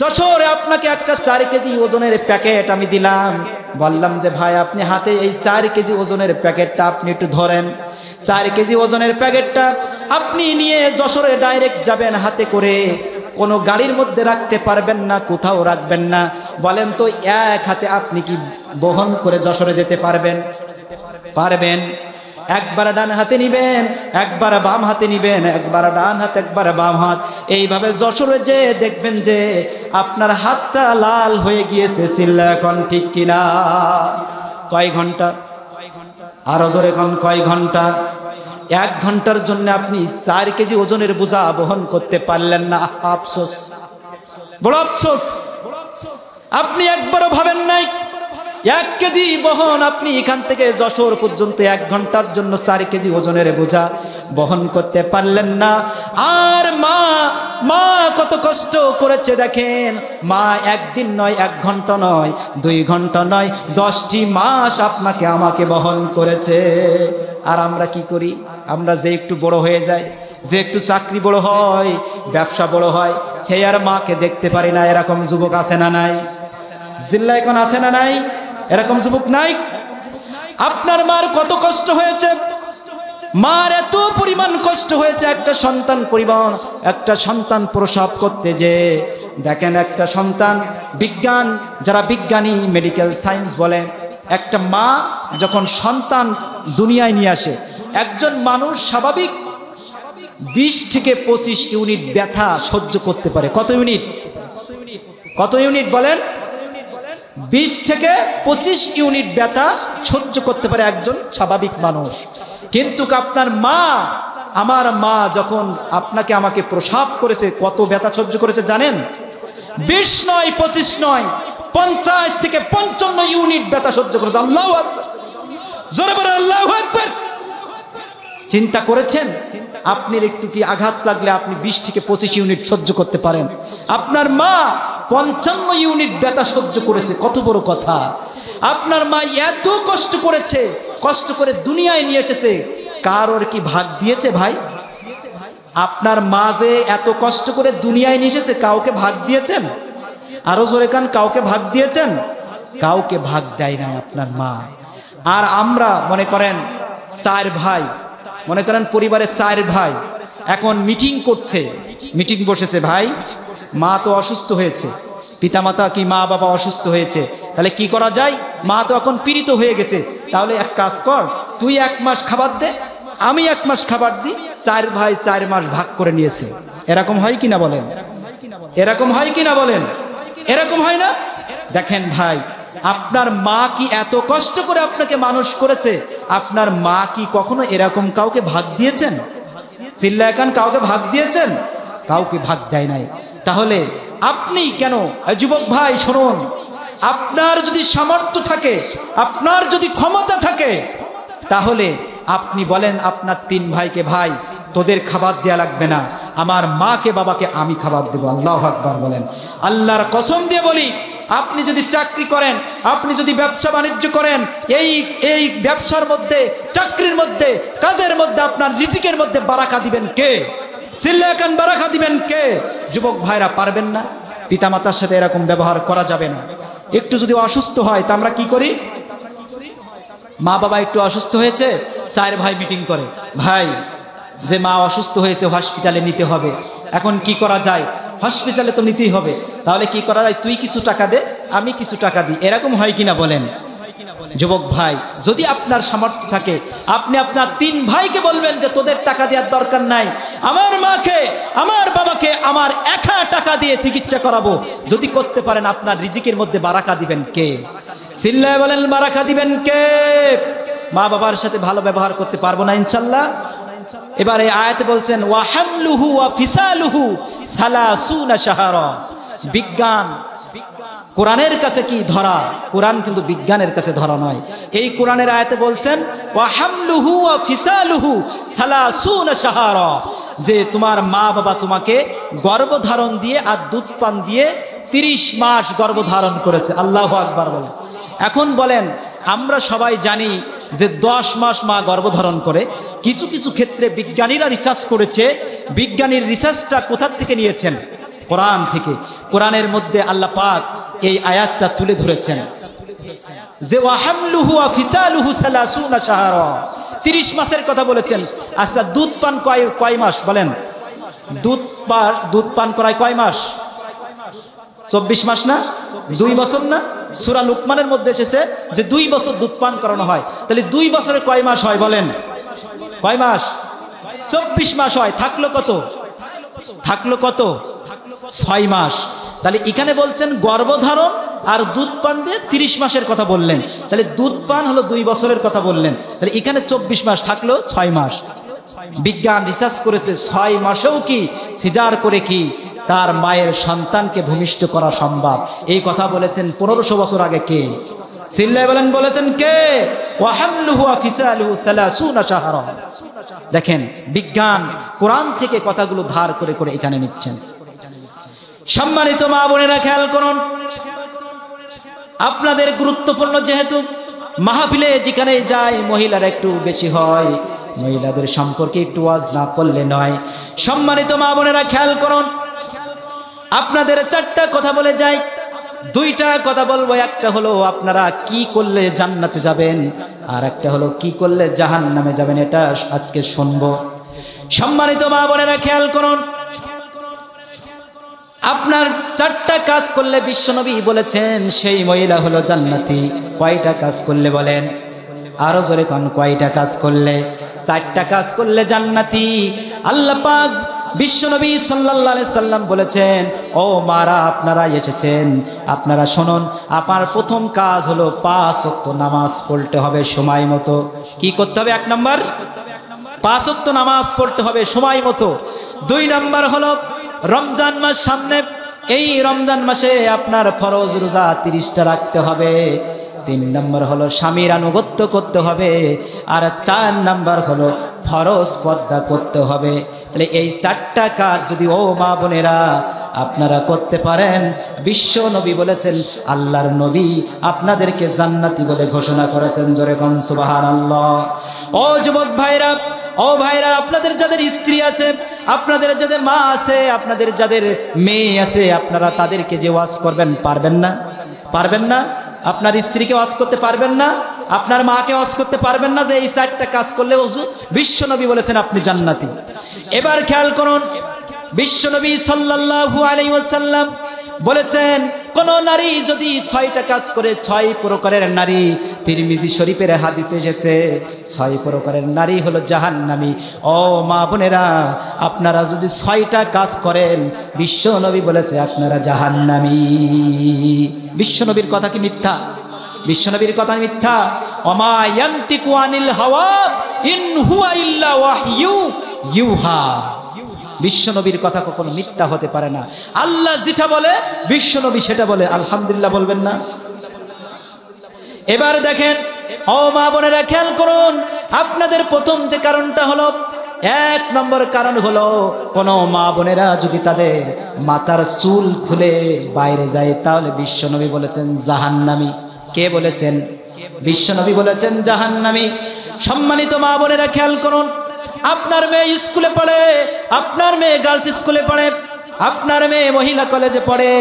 যশোরে আপনাকে একটা 4 কেজি ওজনের প্যাকেট আমি দিলাম, বললাম যে ভাই আপনি হাতে এই 4 কেজি ওজনের প্যাকেটটা আপনি একটু ধরেন। 4 কেজি ওজনের প্যাকেটটা আপনি নিয়ে যশোরে ডাইরেক্ট যাবেন হাতে করে, কোনো গাড়ির মধ্যে রাখতে পারবেন না, কোথাও রাখবেন না। বলেন তো এক হাতে আপনি কি বহন করে যশোরে যেতে পারবেন? পারবেন? একবার ডান হাতে নিবেন, একবার বাম হাতে নিবেন, একবার ডান হাত, একবার বাম হাত, এইভাবে যশোরে যে দেখবেন যে আপনার হাতটা লাল হয়ে গিয়েছে। চিল্লা এখন ঠিক কিনা? কয় ঘন্টা? আরো জোরে এখন কয় ঘন্টা? 1 ঘন্টার জন্য আপনি 4 কেজি ওজনের বোঝা বহন করতে পারলেন না। আফসোস, বড় আফসোস। আপনি একবারও ভাবেন নাই 1 কেজি বহন আপনি এখান থেকে যশোর পর্যন্ত 1 ঘন্টার জন্য 4 কেজি ওজনের বোঝা বহন করতে পারলেন না। আর মা কত কষ্ট করেছে দেখেন। মা একদিন নয়, 1 ঘন্টা নয়, 2 ঘন্টা নয়, 10টি মাস আপনাকে আমাকে বহন করেছে। আর আমরা কি করি? আমরা যে একটু বড় হয়ে যায়, যে একটু চাকরি বড় হয়, ব্যবসা বড় হয়, সেই আর মাকে দেখতে পারি না। এরকম যুবক আছে না নাই? জিল্লা এখন আছে না নাই? এরকম যুবক নাই? আপনার মার কত কষ্ট হয়েছে, মার এত পরিমাণ কষ্ট হয়েছে একটা সন্তান প্রসব করতে। যে দেখেন একটা সন্তান, বিজ্ঞান যারা বিজ্ঞানী মেডিকেল সায়েন্স বলেন, একটা মা যখন সন্তান দুনিয়ায় নিয়ে আসে, একজন মানুষ স্বাভাবিক 20 থেকে 25 ইউনিট ব্যথা সহ্য করতে পারে। কত ইউনিট? কত ইউনিট বলেন? 20 থেকে 25 ইউনিট ব্যথা সহ্য করতে পারে একজন স্বাভাবিক মানুষ। কিন্তু আপনার মা, আমার মা যখন আপনাকে আমাকে প্রসাব করেছে কত ব্যথা সহ্য করেছে জানেন? 20 নয়, 25 নয়, 50 থেকে 55 ইউনিট ব্যথা সহ্য করেছে। আল্লাহু আকবার, জোরে বলেন আল্লাহু আকবার। চিন্তা করেছেন আপনার একটু কি আঘাত লাগলে আপনি 20 থেকে 25 ইউনিট সহ্য করতে পারেন, আপনার মা 55 ইউনিট ব্যথা সহ্য করেছে। কত বড় কথা! আপনার মা এত কষ্ট করেছে, কষ্ট করে দুনিয়ায় নিয়ে এসেছে, কারোর কি ভাগ দিয়েছে ভাই? আপনার মা যে এত কষ্ট করে দুনিয়ায় নিয়ে এসেছে, কাউকে ভাগ দিয়েছেন? আরো জোরে কান, কাউকে ভাগ দিয়েছেন? কাউকে ভাগ দেয় না আপনার মা। আর আমরা মনে করেন 4 ভাই, মনে করেন পরিবারের 4 ভাই এখন মিটিং করছে, মিটিং বসেছে, ভাই মা তো অসুস্থ হয়েছে, পিতামাতা কি মা বাবা অসুস্থ হয়েছে, তাহলে কি করা যায়? মা তো এখন পীড়িত হয়ে গেছে, তাহলে এক কাজ কর, তুই 1 মাস খাবার দে, আমি 1 মাস খাবার দিই, 4 ভাই 4 মাস ভাগ করে নিয়েছে। এরকম হয় কিনা বলেন? এরকম হয় কিনা বলেন? এরকম হয় না? দেখেন ভাই, আপনার মা কি এত কষ্ট করে আপনাকে মানুষ করেছে, আপনার মা কি কখনো এরকম কাউকে ভাগ দিয়েছেন? চিল্লায় কান, কাউকে ভাগ দিয়েছেন? কাউকে ভাগ দেয় নাই। তাহলে আপনি কেন, যুবক ভাই শুনুন, আপনার যদি সামর্থ্য থাকে, আপনার যদি ক্ষমতা থাকে, তাহলে আপনি বলেন আপনার 3 ভাইকে, ভাই তোদের খাবার দেয়া লাগবে না, আমার মাকে বাবাকে আমি খাবার দেবো। আল্লাহু আকবার বলেন। আল্লাহর কসম দিয়ে বলি, আপনি যদি চাকরি করেন, আপনি যদি ব্যবসা বাণিজ্য করেন, এই ব্যবসার মধ্যে, চাকরির মধ্যে, কাজের মধ্যে, আপনার রিজিকের মধ্যে বারাকা দিবেন কে? চিল্লায় কান, বারাকা দিবেন কে? যুবক ভাইরা পারবেন না? পিতামাতার সাথে এরকম ব্যবহার করা যাবে না। একটু যদি অসুস্থ হয় তা আমরা কি করি? মা বাবা একটু অসুস্থ হয়েছে, 4 ভাই মিটিং করে, ভাই যে মা অসুস্থ হয়েছে হসপিটালে নিতে হবে, এখন কি করা যায়? হসপিটালে তো নিতেই হবে, তাহলে কি করা যায়? তুই কিছু টাকা দে, আমি কিছু টাকা দিই। এরকম হয় কিনা বলেন? যুবক ভাই, যদি আপনার সামর্থ্য থাকে, আপনি আপনার 3 ভাইকে বলবেন যে তোদের টাকা দেওয়ার দরকার নাই, আমার মাকে, আমার বাবাকে আমার একা টাকা দিয়ে চিকিৎসা করাবো। যদি করতে পারেন, আপনার রিজিকের মধ্যে বারাকা দিবেন কে? চিল্লায় বলেন, বারাকা দিবেন কে? মা বাবার সাথে ভালো ব্যবহার করতে পারবো না ইনশাল্লাহ? এবার এই আয়াতে বলছেন ওয়া হামলুহু ওয়া ফিসালুহু 30 শাহরা। বিজ্ঞান কোরআনের কাছে কি ধরা? কোরআন কিন্তু বিজ্ঞানের কাছে ধরা নয়। এই কোরআনের আয়াতে বলছেন ওয়া হামলুহু ওয়া ফিসালুহু 30 শাহরা, যে তোমার মা বাবা তোমাকে গর্ভধারণ দিয়ে আর দুধ পান দিয়ে 30 মাস গর্ভধারণ করেছে। আল্লাহু আকবার বলেন। এখন বলেন, আমরা সবাই জানি যে 10 মাস মা গর্ভধারণ করে। কিছু কিছু ক্ষেত্রে বিজ্ঞানীরা রিসার্চ করেছে। বিজ্ঞানীর রিসার্চটা কোথা থেকে নিয়েছেন? কোরআন থেকে। কোরআনের মধ্যে আল্লাহ পাক এই আয়াতটা তুলে ধরেছেন যে ওয়া হামলুহু ওয়া ফিসালুহু 30 শাহরা, 30 মাসের কথা বলেছেন। আচ্ছা, দুধ পান কয় মাস বলেন? দুধ পান করায় কয় মাস? 24 মাস না? 2 বছর না? সূরা লুকমানের মধ্যে এসেছে যে 2 বছর দুধ পান করানো হয়। তাহলে 2 বছরে কয় মাস হয় বলেন? কয় মাস? 24 মাস হয়। থাকলো কত? থাকলো কত? 6 মাস। তাহলে এখানে বলছেন গর্ভধারণ আর দুধ পান দিয়ে 30 মাসের কথা বললেন। তাহলে দুধ পান হলো 2 বছরের কথা বললেন। তাহলে এখানে 24 মাস, থাকলো 6 মাস। বিজ্ঞান রিসার্চ করেছে 6 মাসেও কি সিজার করে কি তার মায়ের সন্তানকে ভূমিষ্ঠ করা সম্ভব। এই কথা বলেছেন 1500 বছর আগে কে? চিল্লায় বলেন, বলেছেন কে? ওয়া হামলুহু ওয়া ফিসালুহু 30 শাহরা। দেখেন, বিজ্ঞান কোরআন থেকে কথাগুলো ধার করে করে এখানে নিচ্ছেন। সম্মানিত মা বোনেরা, খেয়াল করুন, আপনাদের গুরুত্বপূর্ণ যেহেতু মাহফিলে যেখানে যায় মহিলারা একটু বেশি হয়, মহিলাদের সম্পর্কে একটু ওয়াজ না করলে নয়। সম্মানিত মা বোনেরা, খেয়াল করুন, আপনাদের 4টা কথা বলে যাই, 2টা কথা বলবো। একটা হলো আপনারা কি করলে জান্নাতে যাবেন, আর একটা হলো কি করলে জাহান্নামে যাবেন। এটা আজকে শুনবো। সম্মানিত মা বোনেরা, খেয়াল করুন, আপনার 4টা কাজ করলে বিশ্বনবী বলেছেন সেই মহিলা হলো জান্নাতি। কয়টা কাজ করলে বলেন? আরো জোরে কোন কয়টা কাজ করলে? 4টা কাজ করলে জান্নাতি। আল্লাহ পাক বিশ্বনবী সাল্লাল্লাহু আলাইহি সাল্লাম বলেছেন, ও মারা আপনারা এসেছেন, আপনারা শুনুন, আপনার প্রথম কাজ হলো 5 ওয়াক্ত নামাজ পড়তে হবে সময় মতো। কি করতে হবে? 1 নম্বর 5 ওয়াক্ত নামাজ পড়তে হবে সময় মতো। 2 নম্বর হলো রমজান মাস সামনে, এই রমজান মাসে আপনার ফরজ রোজা 30টা রাখতে হবে। 3 নম্বর হলো স্বামীর আনুগত্য করতে হবে। আর 4 নম্বর হলো ফরজ পর্দা করতে হবে। তাহলে এই 4টা কাজ যদি ও মা বোনেরা আপনারা করতে পারেন, বিশ্ব নবী বলেছেন, আল্লাহর নবী আপনাদেরকে জান্নাতি বলে ঘোষণা করেছেন। জোরে কোন সুবহানাল্লাহ। ও যুবক ভাইরা, ও ভাইরা, আপনাদের যাদের স্ত্রী আছে, আপনাদের যাদের মা আছে, আপনাদের যাদের মেয়ে আছে, আপনারা তাদেরকে যে ওয়াজ করবেন, পারবেন না? পারবেন না? আপনার স্ত্রীকে ওয়াজ করতে পারবেন না? আপনার মাকে ওয়াজ করতে পারবেন না যে এই 4টা কাজ করলে বিশ্বনবী বলেছেন আপনি জান্নাতি? এবার খেয়াল করুন, বিশ্বনবী সাল্লাল্লাহু আলাইহি ওয়াসাল্লাম বলেছেন, কোন নারী যদি 6টা কাজ করে, 6 প্রকারের নারী, তিরমিজি শরীফের হাদিসে এসেছে, 6 প্রকারের নারী হলো জাহান্নামী। ও মা বোনেরা, আপনারা যদি 6টা কাজ করেন, বিশ্বনবী বলেছে আপনারা জাহান্নামী। বিশ্বনবীর কথা কি মিথ্যা? বিশ্বনবীর কথা মিথ্যা? ওমা ইয়ান্তিকু আনিল হাওয়া ইন হুয়া ইল্লা ওয়াহয়ু ইউহা। বিশ্বনবীর কথা কখনো মিথ্যা হতে পারে না। আল্লাহ যেটা বলে বিশ্বনবী সেটা বলে। আলহামদুলিল্লাহ বলবেন না? এবার দেখেন, ও মা বোনেরা খেয়াল করুন, আপনাদের প্রথম যে কারণটা হলো, 1 নম্বর কারণ হলো, কোনো মা বোনেরা যদি তাদের মাথার চুল খুলে বাইরে যায়, তাহলে বিশ্বনবী বলেছেন জাহান্নামী। কে বলেছেন? বিশ্বনবী বলেছেন জাহান্নামী। সম্মানিত মা বোনেরা খেয়াল করুন, আপনার মেয়ে স্কুলে পড়ে, আপনার মেয়ে গার্লস স্কুলে পড়ে, আপনার মেয়ে মহিলা কলেজে পড়ে,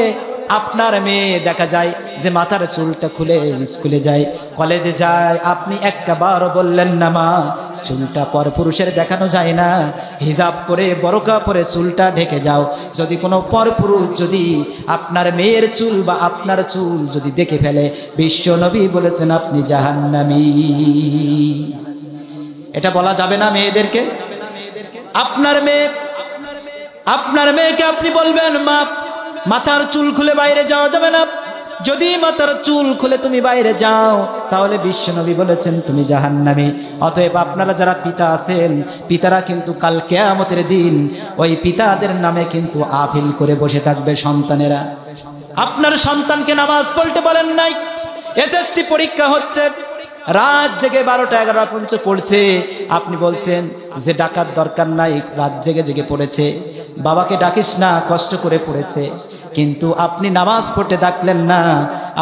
আপনার মেয়ে দেখা যায় যে মাথার চুলটা খুলে স্কুলে যায়, কলেজে যায়, আপনি একটা বারও বললেন না মা চুলটা পরপুরুষের দেখানো যায় না, হিজাব পরে বরকা পরে চুলটা ঢেকে যাও। যদি কোনো পরপুরুষ যদি আপনার মেয়ের চুল বা আপনার চুল যদি দেখে ফেলে, বিশ্বনবী বলেছেন আপনি জাহান্নামী। এটা বলা যাবে না মেয়েদেরকে? আপনার মেয়েকে আপনি বলবেন মা মাথার চুল খুলে বাইরে যাওয়া যাবে না, যদি মাথার চুল খুলে তুমি বাইরে যাও তাহলে বিশ্বনবী বলেছেন তুমি জাহান্নামী। অতএব আপনারা যারা পিতা আছেন, পিতারা কিন্তু কাল কিয়ামতের দিন ওই পিতাদের নামে কিন্তু আপিল করে বসে থাকবে সন্তানেরা। আপনার সন্তানকে নামাজ পড়তে বলেন নাই, এসএসসি পরীক্ষা হচ্ছে, রাত জেগে 12টা 11টা পর্যন্ত পড়ছে, আপনি বলছেন যে ডাকার দরকার নাই, রাত জেগে জেগে পড়েছে, বাবাকে ডাকিস না, কষ্ট করে পড়েছে, কিন্তু আপনি নামাজ পড়তে ডাকলেন না।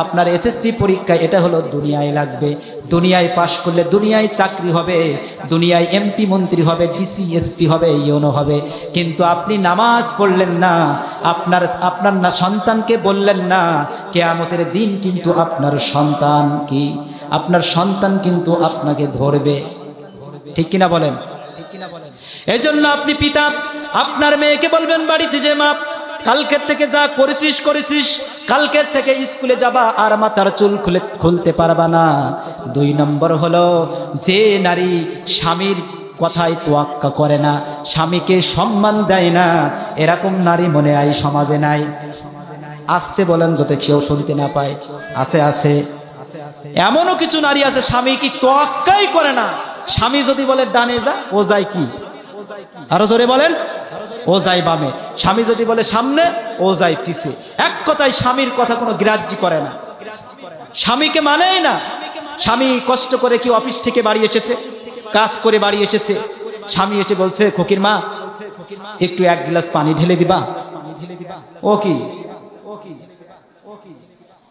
আপনার এসএসসি পরীক্ষা এটা হলো দুনিয়ায় লাগবে, দুনিয়ায় পাশ করলে দুনিয়ায় চাকরি হবে, দুনিয়ায় এমপি মন্ত্রী হবে, ডিসি এসপি হবে, ইউনো হবে, কিন্তু আপনি নামাজ পড়লেন না, আপনার না সন্তানকে বললেন না, কিয়ামতের দিন কিন্তু আপনার সন্তান কি আপনার সন্তান কিন্তু আপনাকে ধরবে। ঠিক কিনা বলেন? এজন্য আপনি পিতা আপনার মেয়েকে বলবেন বাড়িতে যে মা কালকের থেকে যা করেছিস, কালকের থেকে স্কুলে যাবা আর মাথার চুল খুলতে পারবা না। 2 নম্বর হলো যে নারী স্বামীর কথায় তোয়াক্কা করে না, স্বামীকে সম্মান দেয় না, এরকম নারী মনে হয় সমাজে নাই। আসতে বলেন যাতে কেউ শুনতে না পায়। আছে এমনও কিছু নারী আছে স্বামী কি তোয়াক্কাই করে না, স্বামী যদি বলে ডানে যা ও যায় কি, আরো জোরে বলেন, ও যায় বামে, স্বামী যদি বলে সামনে ও যায় পিছে। এক কথায় স্বামীর কথা কোনো গ্রাহ্য করে না, স্বামীকে মানেই না। স্বামী কষ্ট করে কি অফিস থেকে বাড়ি এসেছে, কাজ করে বাড়ি এসেছে, স্বামী এসে বলছে ফকির মা একটু 1 গ্লাস পানি ঢেলে দিবা, ও কি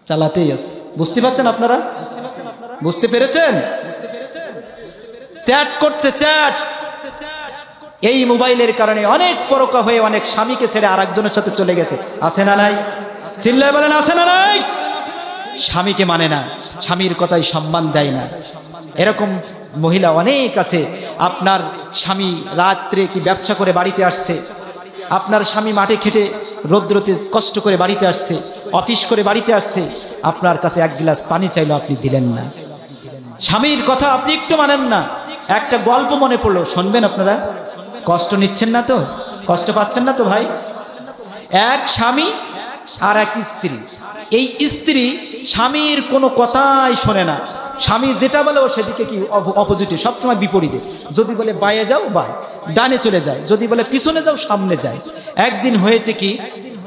চালাতেই আছে। বুঝতে পারছেন আপনারা? বুঝতে পেরেছেন? চ্যাট করছে, চ্যাট। এই মোবাইলের কারণে অনেক পরকা হয়ে অনেক স্বামীকে ছেড়ে আরেকজনের সাথে চলে গেছে। আছে না নাই? চিল্লায় বলেন আছে না নাই? স্বামীকে মানে না, স্বামীর কথাই সম্মান দেয় না, এরকম মহিলা অনেক আছে। আপনার স্বামী রাত্রে কি ব্যবসা করে বাড়িতে আসছে, আপনার স্বামী মাঠে খেটে রৌদ্রতে কষ্ট করে বাড়িতে আসছে, অফিস করে বাড়িতে আসছে, আপনার কাছে 1 গ্লাস পানি চাইলো, আপনি দিলেন না। স্বামীর কথা আপনি একটু মানেন না। একটা গল্প মনে পড়লো, শুনবেন আপনারা? কষ্ট নিচ্ছেন না তো? কষ্ট পাচ্ছেন না তো ভাই? এক স্বামী আর এক স্ত্রী, এই স্ত্রী স্বামীর কোনো কথাই শোনে না। স্বামী যেটা বলে ও সেদিকে কি অপোজিটে, সবসময় বিপরীতে। যদি বলে বায়ে যাও বায়, ডানে চলে যায়, যদি বলে পিছনে যাও সামনে যায়। একদিন হয়েছে কি,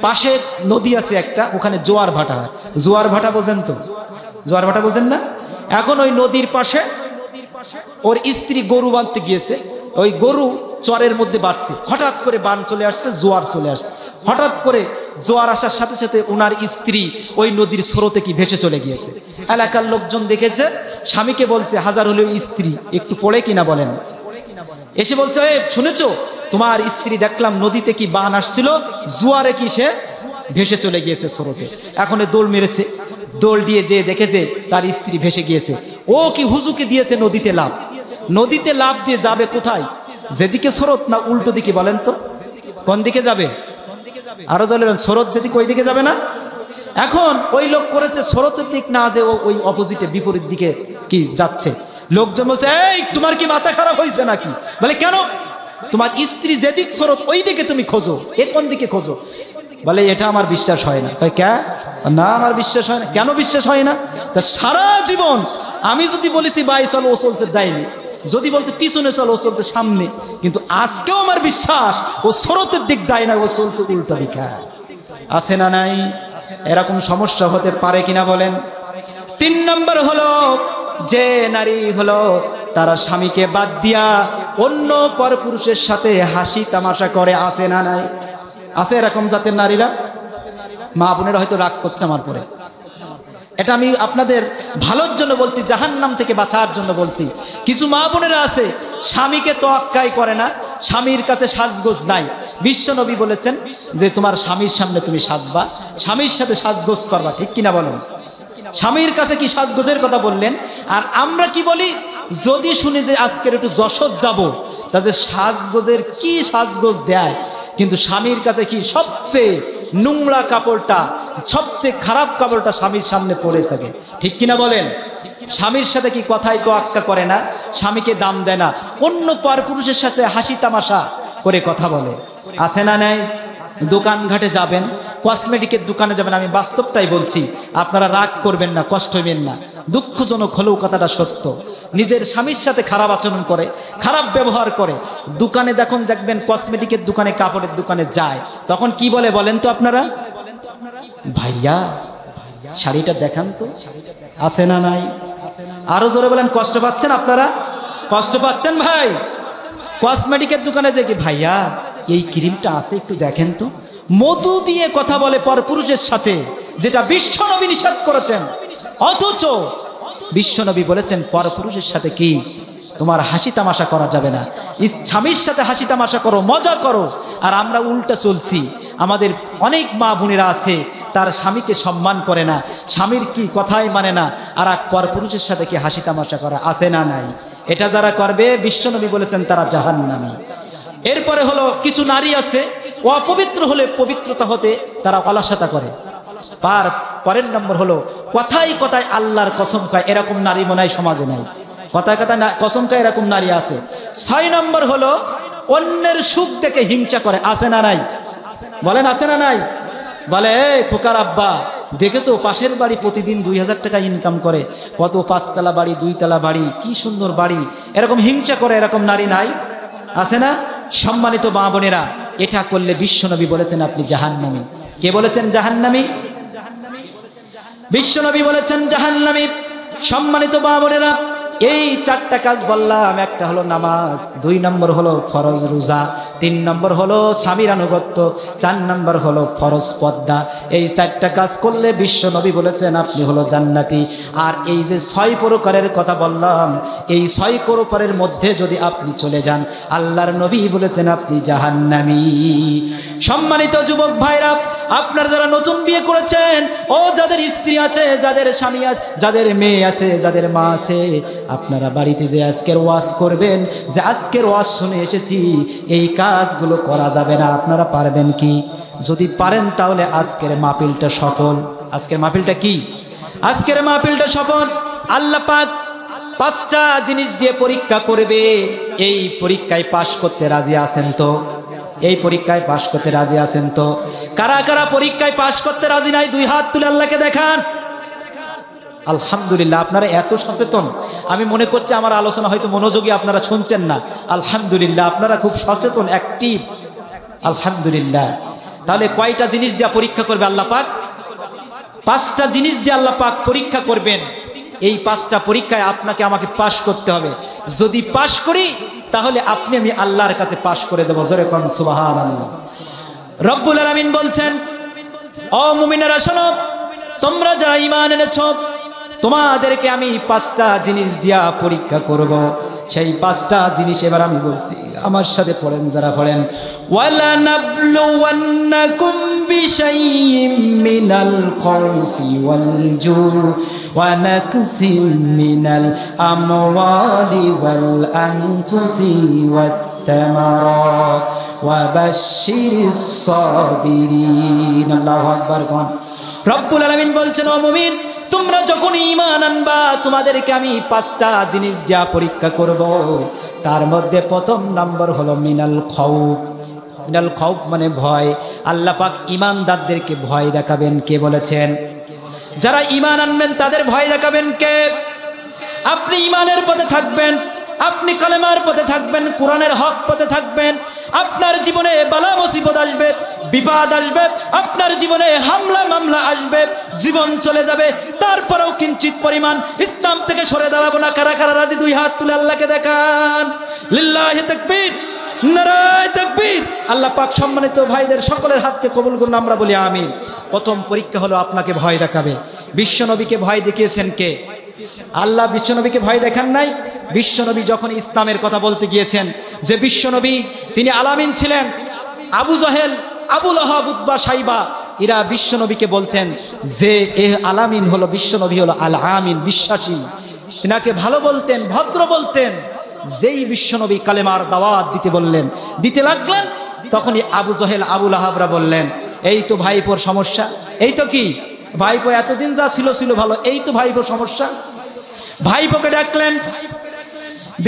পাশে নদী আছে একটা, ওখানে জোয়ার ভাটা হয়। জোয়ার ভাটা বোঝেন তো? জোয়ার ভাটা বোঝেন না? এখন ওই নদীর পাশে ওর স্ত্রী গরু বাঁধতে গিয়েছে, ওই গরু চরের মধ্যে বাড়ছে, হঠাৎ করে বান চলে আসছে, জোয়ার চলে আসছে। হঠাৎ করে জোয়ার আসার সাথে সাথে ওনার স্ত্রী ওই নদীর স্রোতে কি ভেসে চলে গিয়েছে। এলাকার লোকজন দেখেছে, স্বামীকে বলছে, হাজার হলেও স্ত্রী, একটু পড়ে কিনা বলেন। এসে বলছে, শুনেছো তোমার স্ত্রী দেখলাম নদীতে কি বান আসছিল, জোয়ারে কি সে ভেসে চলে গিয়েছে স্রোতে। এখন দোল মেরেছে, দোল দিয়ে যে দেখেছে তার স্ত্রী ভেসে গিয়েছে। ও কি হুজুকে দিয়েছে নদীতে লাভ। নদীতে লাভ দিয়ে যাবে কোথায়? যেদিকে স্রোত না উল্টো দিকে, বলেন তো কোন দিকে যাবে? আরো বলবেন, স্রোত যেদিকে ওই দিকে যাবে না? এখন ওই লোক করেছে স্রোতের দিক না, যে ওই অপোজিটে বিপরীত দিকে কি যাচ্ছে। লোকজন বলছে, এই তোমার কি মাথা খারাপ হয়েছে নাকি? বলে কেন? তোমার স্ত্রী যেদিক স্রোত ওই দিকে তুমি খোঁজো, এ কোন দিকে খোঁজো? বলে এটা আমার বিশ্বাস হয় না। কয় কে? না আমার বিশ্বাস হয় না। কেন বিশ্বাস হয় না? তা সারা জীবন আমি যদি বলেছি বাই চল, ও চলছে যায়নি, যদি বলছে পিছনে চল, ও চলছে সামনে। কিন্তু আজকেও আমার বিশ্বাস ও স্রোতের দিক যায় না, ও চলছে উল্টা দিকে। আছে না নাই? এরকম সমস্যা হতে পারে কিনা বলেন? 3 নম্বর হলো, যে নারী হলো তারা স্বামীকে বাদ দিয়া অন্য পরপুরুষের সাথে হাসি তামাশা করে। আছে না নাই? আছে এরকম জাতের নারীরা? মা বোনেরা হয়তো রাগ করছে আমার পরে, এটা আমি আপনাদের ভালোর জন্য বলছি, জাহান্নাম থেকে বাঁচার জন্য বলছি। কিছু মা বোনেরা আছে স্বামীকে তোয়াক্কাই করে না, স্বামীর কাছে সাজগোজ নাই। বিশ্বনবী বলেছেন যে তোমার স্বামীর সামনে তুমি সাজবা, স্বামীর সাথে সাজগোজ করবা, ঠিক কিনা বলেন? স্বামীর কাছে কি সাজগোজের কথা বললেন। আর আমরা কি বলি, যদি শুনি যে আজকের একটু যশোর যাব, তাহলে সাজগোজের কি সাজগোজ দেয়, কিন্তু স্বামীর কাছে কি সবচেয়ে নোংরা কাপড়টা, সবচেয়ে খারাপ কাপড়টা স্বামীর সামনে পড়ে থাকে, ঠিক কিনা বলেন? স্বামীর সাথে কি কথাই তোয়াক্কা করে না, স্বামীকে দাম দেয় না, অন্য পরপুরুষের সাথে হাসি তামাশা করে কথা বলে। আছে না নাই? দোকান ঘাটে যাবেন, কসমেটিকের দোকানে যাবেন, আমি বাস্তবটাই বলছি, আপনারা রাগ করবেন না, কষ্ট হবেন না, দুঃখজনক হলেও কথাটা সত্য। নিজের স্বামীর সাথে খারাপ আচরণ করে, খারাপ ব্যবহার করে, দোকানে দেখবেন কসমেটিকের দোকানে, কাপড়ের দোকানে যায়, তখন কি বলে বলেন তো আপনারা? ভাইয়া শাড়িটা দেখান তো। আছে না নাই? আরো জোরে বলেন, কষ্ট পাচ্ছেন আপনারা? কষ্ট পাচ্ছেন ভাই? কসমেটিকের দোকানে যে কি, ভাইয়া এই ক্রিমটা আছে একটু দেখেন তো। মধু দিয়ে কথা বলে পরপুরুষের সাথে, যেটা বিশ্বনবী নিষেধ করেছেন। অথচ বিশ্বনবী বলেছেন পরপুরুষের সাথে কি তোমার হাসি তামাশা করা যাবে না। স্বামীর সাথে হাসি তামাশা করো, মজা করো। আর আমরা উল্টা চলছি। আমাদের অনেক মা বোনেরা আছে, তার স্বামীকে সম্মান করে না, স্বামীর কি কথাই মানে না, আর এক পরপুরুষের সাথে কি হাসি তামাশা করা। আছে না নাই? এটা যারা করবে, বিশ্বনবী বলেছেন তারা জাহান্নামী। এরপরে হলো, কিছু নারী আছে অপবিত্র হলে পবিত্রতা হতে তারা অলসতা করে। পরের নম্বর হলো, কথায় কথায় আল্লাহর কসম খায়, এরকম নারী মনে হয় সমাজে নাই। কথায় কথায় কসম খায় এরকম নারী আছে। 6 নম্বর হলো, অন্যের সুখ দেখে হিংসা করে। আছে না নাই? বলেন আছে না নাই? বলে, এই খোকার আব্বা দেখেছো পাশের বাড়ি প্রতিদিন 2000 টাকা ইনকাম করে, কত 5 তলা বাড়ি, 2 তলা বাড়ি, কি সুন্দর বাড়ি, এরকম হিংসা করে। এরকম নারী নাই? আছে না? সম্মানিত মা বোনেরা, এটা করলে বিশ্বনবী বলেছেন আপনি জাহান্নামী। কে বলেছেন জাহান্নামী? বিশ্বনবী বলেছেন জাহান্নামী। সম্মানিত মা বোনেরা, এই 4টা কাজ বললাম। একটা হলো নামাজ, 2 নম্বর হলো ফরজ রোজা, 3 নম্বর হলো স্বামীর আনুগত্য, 4 নম্বর হলো ফরজ পর্দা। এই 4টা কাজ করলে বিশ্বনবী বলেছেন আপনি হলো জান্নাতি। আর এই যে 6 প্রকারের কথা বললাম, এই 6 প্রকারের মধ্যে যদি আপনি চলে যান, আল্লাহর নবী বলেছেন আপনি জাহান্নামী। সম্মানিত যুবক ভাইরা, আপনারা যারা নতুন বিয়ে করেছেন, ও যাদের স্ত্রী আছে, যাদের স্বামী আছে, যাদের মেয়ে আছে, যাদের মা আছে, আপনারা বাড়িতে যে আজকের ওয়াজ করবেন, যে আজকের ওয়াজ শুনে এসেছি, এই কাজগুলো করা যাবে না। আপনারা পারবেন কি? যদি পারেন তাহলে আজকের মাহফিলটা সফল। আজকের মাহফিলটা কি? আজকের মাহফিলটা সফল। আল্লাহ পাক পাঁচটা জিনিস দিয়ে পরীক্ষা করবে, এই পরীক্ষায় পাশ করতে রাজি আছেন তো? এই পরীক্ষায় পাশ করতে রাজি আছেন তো? কারা কারা পরীক্ষায় পাশ করতে রাজি নাই? দুই হাত তুলে আল্লাহকে দেখান। আলহামদুলিল্লাহ, আপনারা এত সচেতন, আমি মনে করছি আমার আলোচনা হয়তো মনোযোগী আপনারা শুনছেন না। আলহামদুলিল্লাহ, আপনারা খুব সচেতন, অ্যাক্টিভ। আলহামদুলিল্লাহ। তাহলে কয়টা জিনিস দিয়ে পরীক্ষা করবে আল্লাহ পাক? পাঁচটা জিনিস দিয়ে আল্লাহ পাক পরীক্ষা করবেন। এই পাঁচটা পরীক্ষায় আপনাকে আমাকে পাশ করতে হবে। যদি পাশ করি তাহলে আপনি আমি আল্লাহর কাছে পাশ করে দেব। জোরে কোন সুবহানাল্লাহ। রব্বুল আলামিন বলছেন, ও মুমিনেরা শোনো, তোমরা যারা ঈমান এনেছো তোমাদেরকে আমি পাঁচটা জিনিস দিয়া পরীক্ষা করব। সেই পাঁচটা জিনিস এবার আমি বলছি, আমার সাথে পড়েন যারা পড়েন। ওয়ালা নাবলুওয়ান্নাকুম বিশাইইম মিনাল খাউফি ওয়াল জুই ওয়া নাকসিম মিনাল আমওয়ালি ওয়াল আনফুসি ওয়াত থামারাত ওয়া বাশশিরিস সাবিরিন। আল্লাহু আকবার। কোন রব্বুল আলামিন বলছেন, ও মুমিন, তোমরা যখন ঈমান আনবা তোমাদেরকে আমি পাঁচটা জিনিস যা পরীক্ষা করব। তার মধ্যে প্রথম নম্বর হলো মিনাল খাউফ। মিনাল খাউফ মানে ভয়। আল্লাহ পাক ঈমানদারদেরকে ভয় দেখাবেন। কে বলেছেন? যারা ঈমান আনবেন তাদের ভয় দেখাবেন কে? আপনি ঈমানের পথে থাকবেন, আপনি কালেমার পথে থাকবেন, কোরআনের হক পথে থাকবেন। আপনার জীবনে বালা মুসিবত আসবে, বিপদ আসবে, আপনার জীবনে হামলা মামলা আসবে, জীবন চলে যাবে, তারপরেও কিঞ্চিত পরিমাণ ইসলাম থেকে সরে দাঁড়াবো না। কারা কারা রাজি? দুই হাত তুলে আল্লাহকে দেখান। লিল্লাহি তাকবীর, নারায়ে তাকবীর। আল্লাহ পাক সম্মানিত ভাইদের সকলের হাতকে কবুল করুন, আমরা বলি আমিন। প্রথম পরীক্ষা হলো আপনাকে ভয় দেখাবে। বিশ্বনবীকে ভয় দেখিয়েছেন কে? আল্লাহ বিশ্বনবীকে ভয় দেখান নাই? বিশ্বনবী যখন ইসলামের কথা বলতে গিয়েছেন, যে বিশ্বনবী তিনি আলামিন ছিলেন, আবু জাহেল, আবু লাহাব, উতবা, সাইবা এরা বিশ্বনবীকে বলতেন যে এ আলামিন হলো, বিশ্বনবী হলো আল আমিন, বিশ্বাসী। তিনাকে ভালো বলতেন, ভদ্র বলতেন। যেই বিশ্বনবী কালেমার দাওয়াত দিতে লাগলেন, তখনই আবু জাহেল, আবু লাহাবরা বললেন, এই তো ভাইপোর সমস্যা। এই তো কি ভাইপো এতদিন যা ছিল ভালো, এই তো ভাইপোর সমস্যা। ভাইপোকে ডাকলেন,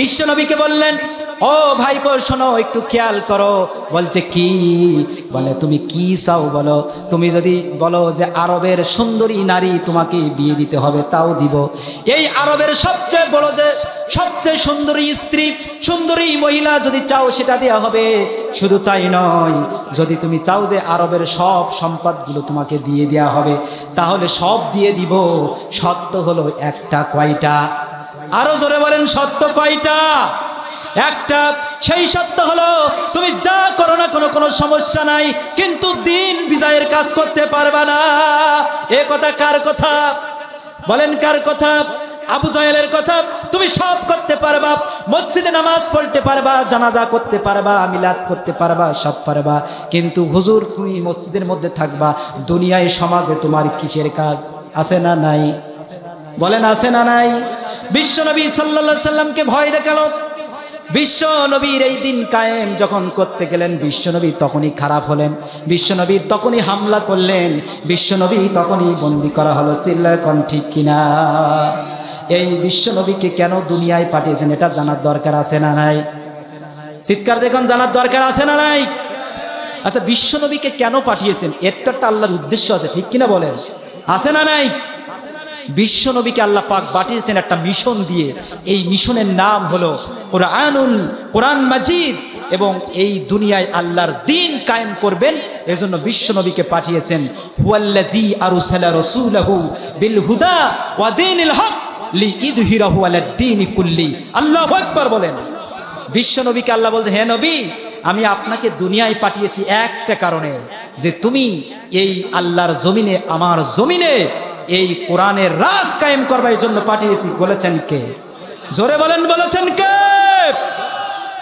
বিশ্বনবীকে বললেন, ও ভাইপো শোনো, একটু খেয়াল করো। বলছে কি? বলে তুমি কি চাও বলো। তুমি যদি বলো যে আরবের সুন্দরী নারী তোমাকে বিয়ে দিতে হবে, তাও দিব। এই আরবের সবচেয়ে বড় যে সবচেয়ে সুন্দরী স্ত্রী, সুন্দরী মহিলা যদি চাও সেটা দেওয়া হবে। শুধু তাই নয়, যদি তুমি চাও যে আরবের সব সম্পদগুলো তোমাকে দিয়ে দেওয়া হবে, তাহলে সব দিয়ে দিব। সত্য হলো একটা। কয়টা? আরো জোরে বলেন, সত্য কয়টা? একটা। সেই সত্য হলো তুমি যা করো না কোনো সমস্যা নাই, কিন্তু দিন বিজয়ের কাজ করতে পারবা না। এ কথা কার কথা? বলেন কার কথা? আবু জাহেলের কথা। তুমি সব করতে পারবা, মসজিদে নামাজ পড়তে পারবা, জানাজা করতে পারবা, মিলাদ করতে পারবা, সব পারবা, কিন্তু হুজুর তুমি মসজিদের মধ্যে থাকবা, দুনিয়ায় সমাজে তোমার কিসের কাজ? আছে না নাই? বলেন আছে না নাই? বিশ্বনবী সাল্লাল্লাহু আলাইহি সাল্লামকে ভয় দেখালো। বিশ্বনবীর এই দিন কায়েম যখন করতে গেলেন, বিশ্বনবী তখনই খারাপ হলেন, বিশ্বনবী তখনই হামলা করলেন, বিশ্বনবী তখনই বন্দী করা হলো। চিল্লায় কোন ঠিক কিনা? এই বিশ্বনবীকে কেন দুনিয়ায় পাঠিয়েছেন এটা জানার দরকার আছে না নাই? চিৎকার দেখুন, জানার দরকার আছে না নাই? আচ্ছা, বিশ্বনবীকে কেন পাঠিয়েছেন? এর তো একটা আল্লাহর উদ্দেশ্য আছে, ঠিক কিনা বলেন? আছে না নাই? বিশ্বনবীকে আল্লাহ পাক পাঠিয়েছেন একটা মিশন দিয়ে। এই মিশনের নাম হলো কোরআন মাজিদ, এবং এই দুনিয়ায় আল্লাহর দ্বীন কায়েম করবেন, এজন্য বিশ্বনবীকে পাঠিয়েছেন। হুয়াল্লাযী আরসালা রাসূলাহু বিল হুদা ওয়া দীনিল হক লিইযহিরাহু আলাদ দীনি কুল্লি। আল্লাহু আকবার বলেন। বিশ্বনবীকে আল্লাহ বলতে, হে নবী, আমি আপনাকে দুনিয়ায় পাঠিয়েছি একটা কারণে, যে তুমি এই আল্লাহর জমিনে, আমার জমিনে এই কোরআনের রাজ কায়েম করবার জন্য পাঠিয়েছি। বলেছেন কে? জোরে বলেন, বলেছেন কে?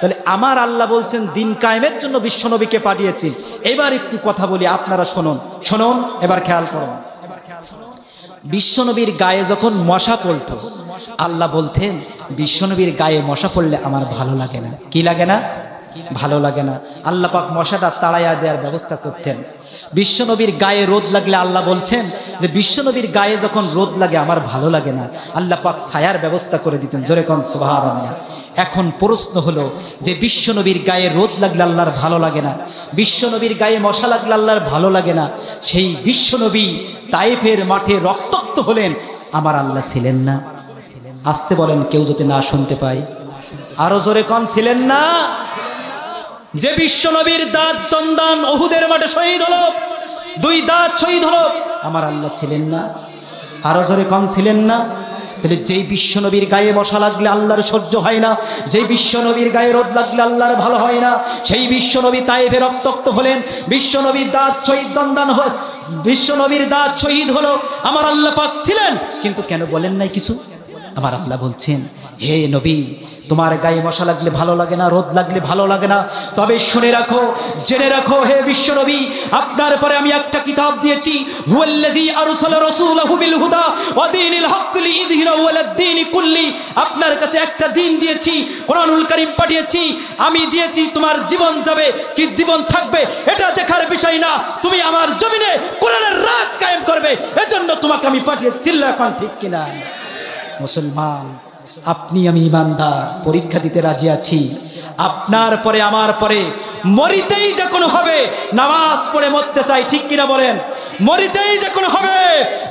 তাহলে আমার আল্লাহ বলছেন দিন কায়েমের জন্য বিশ্বনবীকে পাঠিয়েছি। এবার একটু কথা বলি, আপনারা শুনুন, এবার খেয়াল করুন। বিশ্বনবীর গায়ে যখন মশা পড়ত, আল্লাহ বলতেন বিশ্বনবীর গায়ে মশা পড়লে আমার ভালো লাগে না। কি লাগে না? ভালো লাগে না। আল্লাহ পাক মশাটা তাড়াইয়া দেওয়ার ব্যবস্থা করতেন। বিশ্বনবীর গায়ে রোদ লাগলে আল্লাহ বলছেন যে বিশ্বনবীর গায়ে যখন রোদ লাগে আমার ভালো লাগে না, আল্লাহ পাক ছায়ার ব্যবস্থা করে দিতেন। জোরে কোন সুবহানাল্লাহ। এখন প্রশ্ন হলো যে বিশ্বনবীর গায়ে রোদ লাগলে আল্লাহর ভালো লাগে না, বিশ্বনবীর গায়ে মশা লাগলে আল্লাহর ভালো লাগে না, সেই বিশ্বনবী তায়েফের মাঠে রক্তাক্ত হলেন, আমার আল্লাহ ছিলেন না? আসতে বলেন কেউ যদি না শুনতে পায়, আরো জোরে কোন ছিলেন না? যে বিশ্বনবীর দাঁত দন্দান উহুদের মাঠে শহীদ হলো, 2 দাঁত শহীদ হলো, আমার আল্লাহ ছিলেন না? আরো জোরে কোন ছিলেন না? তাহলে যেই বিশ্বনবীর গায়ে মশা লাগলে আল্লাহর সহ্য হয় না, যেই বিশ্বনবীর গায়ে রোদ লাগলে আল্লাহর ভালো হয় না, সেই বিশ্বনবী তায়েফে রক্তাক্ত হলেন, বিশ্বনবীর দাঁত শহীদ দন্দান হল, বিশ্বনবীর দাঁত শহীদ হলো, আমার আল্লাহ পাক ছিলেন, কিন্তু কেন বলেন নাই কিছু? আমার আল্লাহ বলছেন, হে নবী, তোমার গায়ে মশা লাগলে ভালো লাগে না, রোদ লাগলে ভালো লাগে না, তবে শুনে রাখো, জেনে রাখো, হে বিশ্বনবী, আপনার পরে আমি একটা কিতাব দিয়েছি, হুয়াল্লাযী আরসালা রাসূলাহু বিল হুদা ওয়া দীনিল হক লিইযহিরাহু আলাদ দীনি কুল্লি। আপনার কাছে একটা দিন দিয়েছি, কোরআনুল কারীম পাঠিয়েছি, আমি দিয়েছি, তোমার জীবন যাবে কি জীবন থাকবে এটা দেখার বিষয় না, তুমি আমার জমিনে কোরআনের রাজ কায়েম করবে, এজন্য তোমাকে আমি পাঠিয়েছি। চিল্লা এখন ঠিক কিনা? মুসলমান, আপনি আমি ইমানদার, পরীক্ষা দিতে রাজি আছি। আপনার পরে আমার পরে মরিতেই যখন হবে নামাজ পড়ে মরতে চাই, ঠিক কিনা বলেন? মরিতেই যখন হবে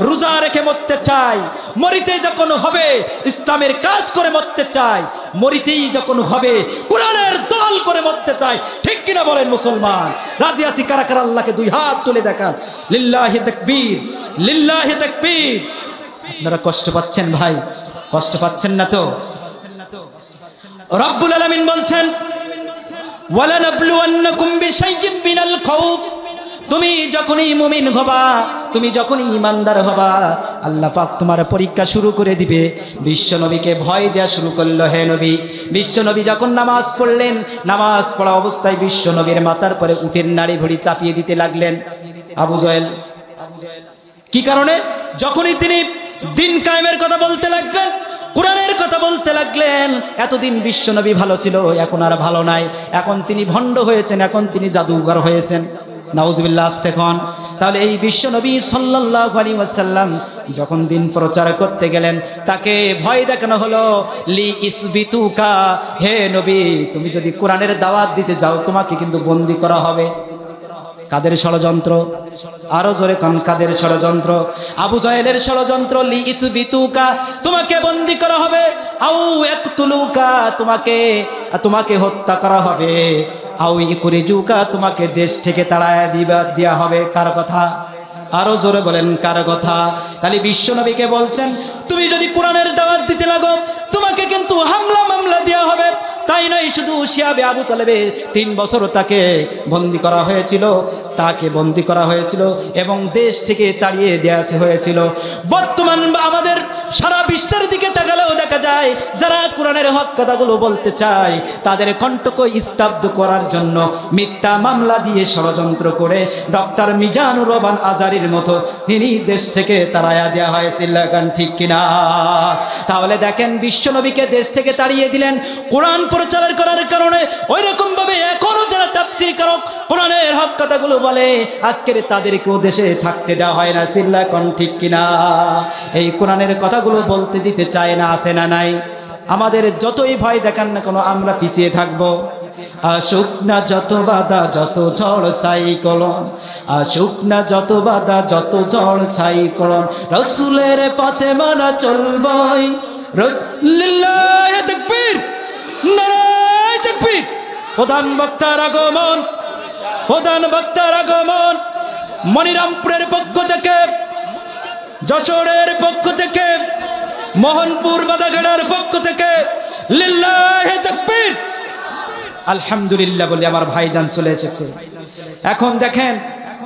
রোজা রেখে মরতে চাই, মরিতেই যখন হবে ইসলামের কাজ করে মরতে চাই, মরিতেই যখন হবে কোরআনের দল করে মরতে চাই, ঠিক কিনা বলেন মুসলমান? রাজি আছি কারা কারা? আল্লাহকে 2 হাত তুলে দেখান। লিল্লাহি তাকবীর, লিল্লাহি তাকবীর। আপনারা কষ্ট পাচ্ছেন ভাই? কষ্ট পাচ্ছেন না তো? রব্বুল আলামিন বলছেন, ওয়ালানাবলুওয়ান্নাকুম বিশাইয়্যিম মিনাল খাউফ। তুমি যখনই মুমিন হবা, তুমি যখনই ইমানদার হবা, আল্লাহ পাক তোমার পরীক্ষা শুরু করে দিবে। বিশ্বনবীকে ভয় দেয়া শুরু করলো। হে নবী, বিশ্বনবী যখন নামাজ পড়লেন, নামাজ পড়া অবস্থায় বিশ্বনবীর মাথার পরে উটের নাড়ি ভুঁড়ি চাপিয়ে দিতে লাগলেন আবু জহেল। কি কারণে? যখনই তিনি দিন কায়েমের কথা বলতে লাগলেন, কোরআনের কথা বলতে লাগলেন, এতদিন বিশ্বনবী ভালো ছিল, এখন আর ভালো নাই, এখন তিনি ভণ্ড হয়েছেন, এখন তিনি জাদুঘর হয়েছেন। নাউজুবিল্লাহ। আসতে কোন? তাহলে এই বিশ্বনবী সাল্লাল্লাহু আলাইহি ওয়াসাল্লাম যখন দিন প্রচার করতে গেলেন, তাকে ভয় দেখানো হলো, লি ইসবিতুকা, হে নবী, তুমি যদি কোরআনের দাওয়াত দিতে যাও তোমাকে কিন্তু বন্দী করা হবে। কাদের ষড়যন্ত্র? আরো জোরে কোন কাদের ষড়যন্ত্র? আবু জহেলের ষড়যন্ত্র। লি ইসবিতুকা, তোমাকে বন্দী করা হবে, আউ ইয়াকতুলুকা, তোমাকে হত্যা করা হবে, আউ ইকুরিজুকা, তোমাকে দেশ থেকে তাড়ায় দেয়া হবে। কার কথা? আরো জোরে বলেন কার কথা? তাহলে বিশ্বনবীকে বলছেন, তুমি যদি কোরআনের দাওয়াত দিতে লাগো তোমাকে কিন্তু হামলা মামলা দেওয়া হবে। তাই নয়, শুধু শিয়াবে আবু তালেবে 3 বছর তাকে বন্দী করা হয়েছিল, তাকে বন্দী করা হয়েছিল এবং দেশ থেকে তাড়িয়ে দেওয়া হয়েছিল। বর্তমান আমাদের সারা বিশ্বের দিকে তাকালেও দেখা যায়, যারা কোরআনের হক কথাগুলো বলতে চায় তাদের কণ্ঠকে স্তব্ধ করার জন্য মিথ্যা মামলা দিয়ে ষড়যন্ত্র করে ডক্টর মিজানুর রহমান আজারির মতো তিনি দেশ থেকে তাড়াইয়া দেওয়া হয়েছিল। এখন ঠিক কিনা? তাহলে দেখেন, বিশ্বনবীকে দেশ থেকে তাড়িয়ে দিলেন কোরআন প্রচার করার কারণে। ওই রকম ভাবে এখনো যারা তাফসীর কারক কোরআনের হক কথাগুলো বলে, আজকের তাদেরকেও দেশে থাকতে দেওয়া হয় না। সিল্লা কোন ঠিক কিনা? এই কোরআনের কথাগুলো বলতে দিতে চায় না, আছে না নাই? আমাদের যতই ভয় দেখান না কেন, আমরা পিছিয়ে থাকবো। আসুক না যত বাধা, যত ঝড় সাইক্লোন, আসুক না যত বাধা, যত ঝড় সাইক্লোন, রাসূলের পথে মানা চলবই। লিল্লাহি তাকবীর, নারায়ে তাকবীর। প্রধান বক্তার আগমন, প্রধান বক্তার আগমন। মনিরামপুরের পক্ষ থেকে, যশোরের পক্ষ থেকে, মোহনপুর বাদাঘাটার পক্ষ থেকে লিল্লাহি তাকবীর। আলহামদুলিল্লাহ বলে আমার ভাইজান চলে এসেছে। এখন দেখেন,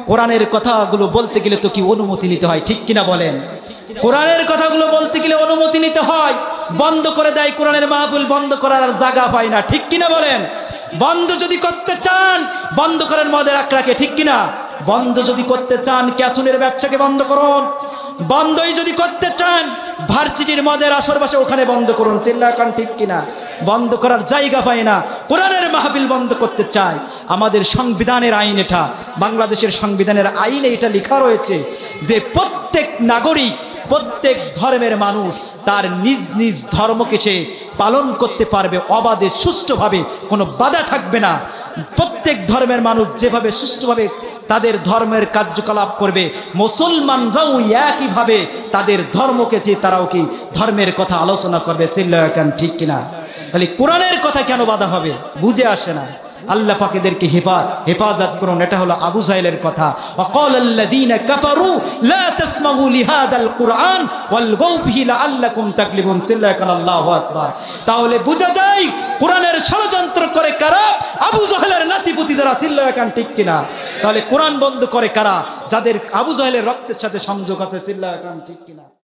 কোরআনের কথাগুলো বলতে গেলে তো কি অনুমতি নিতে হয়, ঠিক কিনা বলেন? কোরআনের কথাগুলো বলতে গেলে অনুমতি নিতে হয়। বন্ধ করে দেয়, কোরআনের মাহফিল বন্ধ করার জায়গা পায় না, ঠিক কিনা বলেন? বন্ধ যদি করতে চান বন্ধ করেন মদের আখড়াকে, ঠিক কিনা? বন্ধ যদি করতে চান ক্যাসুনের ব্যবসাকে বন্ধ করুন। বন্ধই যদি করতে চান ভার্সিটির মদের আসর বসে ওখানে বন্ধ করুন। চিল্লা কান ঠিক কিনা? বন্ধ করার জায়গা পায় না, কোরআনের মাহফিল বন্ধ করতে চায়। আমাদের সংবিধানের আইন, এটা বাংলাদেশের সংবিধানের আইনে এটা লেখা রয়েছে যে প্রত্যেক নাগরিক, প্রত্যেক ধর্মের মানুষ তার নিজ নিজ ধর্মকে সে পালন করতে পারবে অবাধে, সুষ্ঠুভাবে, কোনো বাধা থাকবে না। প্রত্যেক ধর্মের মানুষ যেভাবে সুষ্ঠুভাবে তাদের ধর্মের কার্যকলাপ করবে, মুসলমানরাও একইভাবে তাদের ধর্মকে তারাও কি ধর্মের কথা আলোচনা করবে। চিল্লায়াকান ঠিক কিনা? তাহলে কোরআনের কথা কেন বাধা হবে বুঝে আসে না। আল্লাহ পাক এদেরকে হেফাজত করুন। এটা হলো আবু জাহেলের কথা। ওয়াকালাল্লাযীনা কাফারু লা তাসমাউ লিহাদাল কুরআন ওয়ালগাউ ফিহি লাআল্লাকুম তাগলিবুন। আল্লাহু আকবার। তাহলে বোঝা যায় কোরআনের ষড়যন্ত্র করে কারা? আবু জাহেলের নাতিপুতি যারা। চিল্লায়াকান ঠিক কিনা? তাহলে কোরআন বন্ধ করে কারা? যাদের আবু জাহেলের রক্তের সাথে সংযোগ আছে। চিল্লায়াকান ঠিক কিনা?